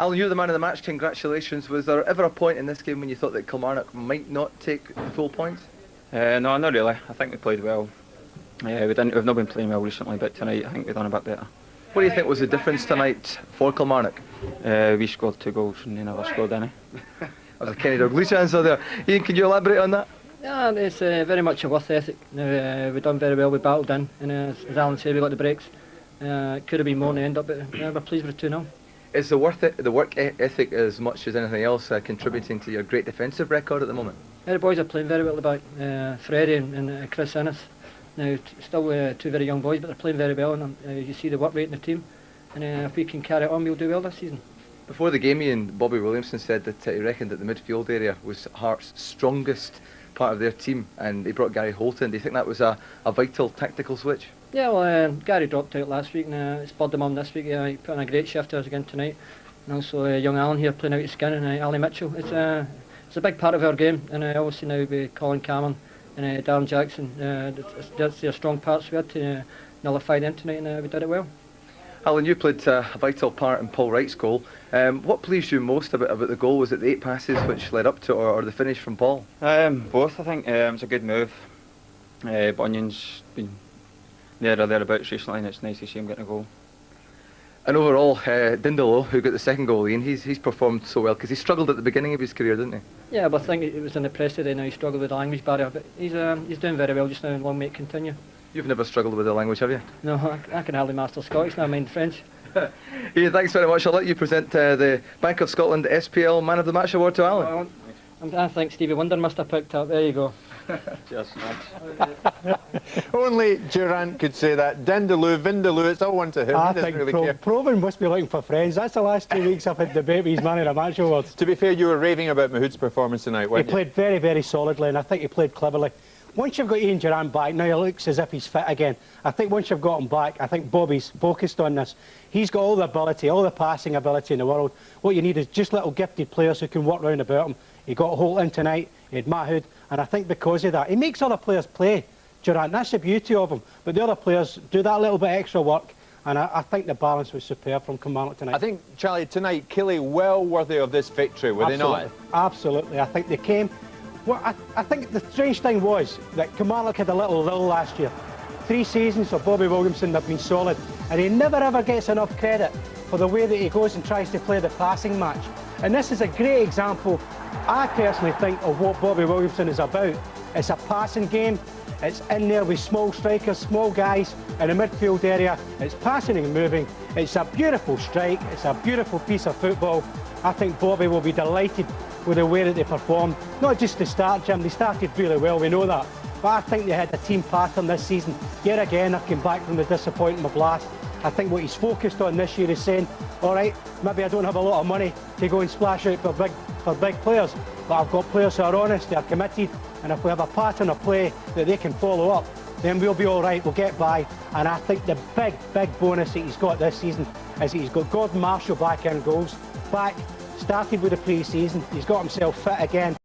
Alan, you're the man of the match, congratulations. Was there ever a point in this game when you thought that Kilmarnock might not take the full points? No, not really. I think we played well. We've not been playing well recently, but tonight I think we've done a bit better. What do you think was the difference tonight for Kilmarnock? We scored 2 goals and they never scored any. That was a Kenny Dalglish answer there. Ian, can you elaborate on that? Yeah, it's very much a worth ethic. We've done very well, we battled in, and as Alan said, we got the breaks. It could have been more in the end up, but we're pleased with 2-0. Is the work ethic as much as anything else contributing to your great defensive record at the moment? Yeah, the boys are playing very well at the back. Freddie and Chris Innes. Now, still 2 very young boys, but they're playing very well, and you see the work rate in the team. And if we can carry it on, we'll do well this season. Before the game, Ian, Bobby Williamson said that he reckoned that the midfield area was Hearts' strongest part of their team, and he brought Gary Holt in. Do you think that was a vital tactical switch? Yeah, well, Gary dropped out last week, and spurred him on this week. He put in a great shift to us again tonight. And also young Alan here playing out his skin, and Ali Mitchell. It's a big part of our game, and obviously now with Colin Cameron and Darren Jackson, that's their strong parts. We had to nullify them tonight, and we did it well. Alan, you played a vital part in Paul Wright's goal. What pleased you most about the goal? Was it the 8 passes which led up to it, or the finish from Paul? Both, I think. It was a good move. Bunyan's been there or thereabouts recently, and it's nice to see him getting a goal. And overall, Dindeleux, who got the second goal, Ian, he's performed so well, because he struggled at the beginning of his career, didn't he? Yeah, but I think it was in the press today. Now he struggled with the language barrier, but he's doing very well just now, and long may it continue. You've never struggled with the language, have you? No, I can hardly master Scottish, never mind French. Ian, thanks very much. I'll let you present the Bank of Scotland SPL Man of the Match award to Alan. I think Stevie Wonder must have picked up. There you go. Cheers, thanks. Only Durrant could say that. Dindeleux, Vindeleux, it's all one to him. I He doesn't think really care. Proven must be looking for friends. That's the last 2 weeks I've had debate with his Man of the Match awards. To be fair, you were raving about Mahood's performance tonight, He weren't you? played very, very solidly, and I think he played cleverly. once you've got Ian Durrant back, now he looks as if he's fit again. I think once you've got him back, I think Bobby's focused on this. He's got all the ability, all the passing ability in the world. What you need is just little gifted players who can work round about him. He got Holt in tonight, he had Mahood, and I think because of that, he makes other players play, Durrant. That's the beauty of him. But the other players do that little bit extra work, and I think the balance was superb from Kilmarnock tonight. I think, Charlie, tonight, Killie well worthy of this victory, were they not? Absolutely. I think they came. Well, I think the strange thing was that Kilmarnock had a little lull last year. 3 seasons of Bobby Williamson have been solid, and he never ever gets enough credit for the way that he goes and tries to play the passing match. And this is a great example, I personally think, of what Bobby Williamson is about. It's a passing game. It's in there with small strikers, small guys in the midfield area. It's passing and moving. It's a beautiful strike. It's a beautiful piece of football. I think Bobby will be delighted with the way that they performed. Not just to start, Jim, they started really well, we know that. But I think they had a team pattern this season. Yet again, I came back from the disappointment of last. I think what he's focused on this year is saying, all right, maybe I don't have a lot of money to go and splash out for big players, but I've got players who are honest, they're committed, and if we have a pattern of play that they can follow up, then we'll be all right, we'll get by. And I think the big bonus that he's got this season is that he's got Gordon Marshall back in goals, started with the pre-season, he's got himself fit again.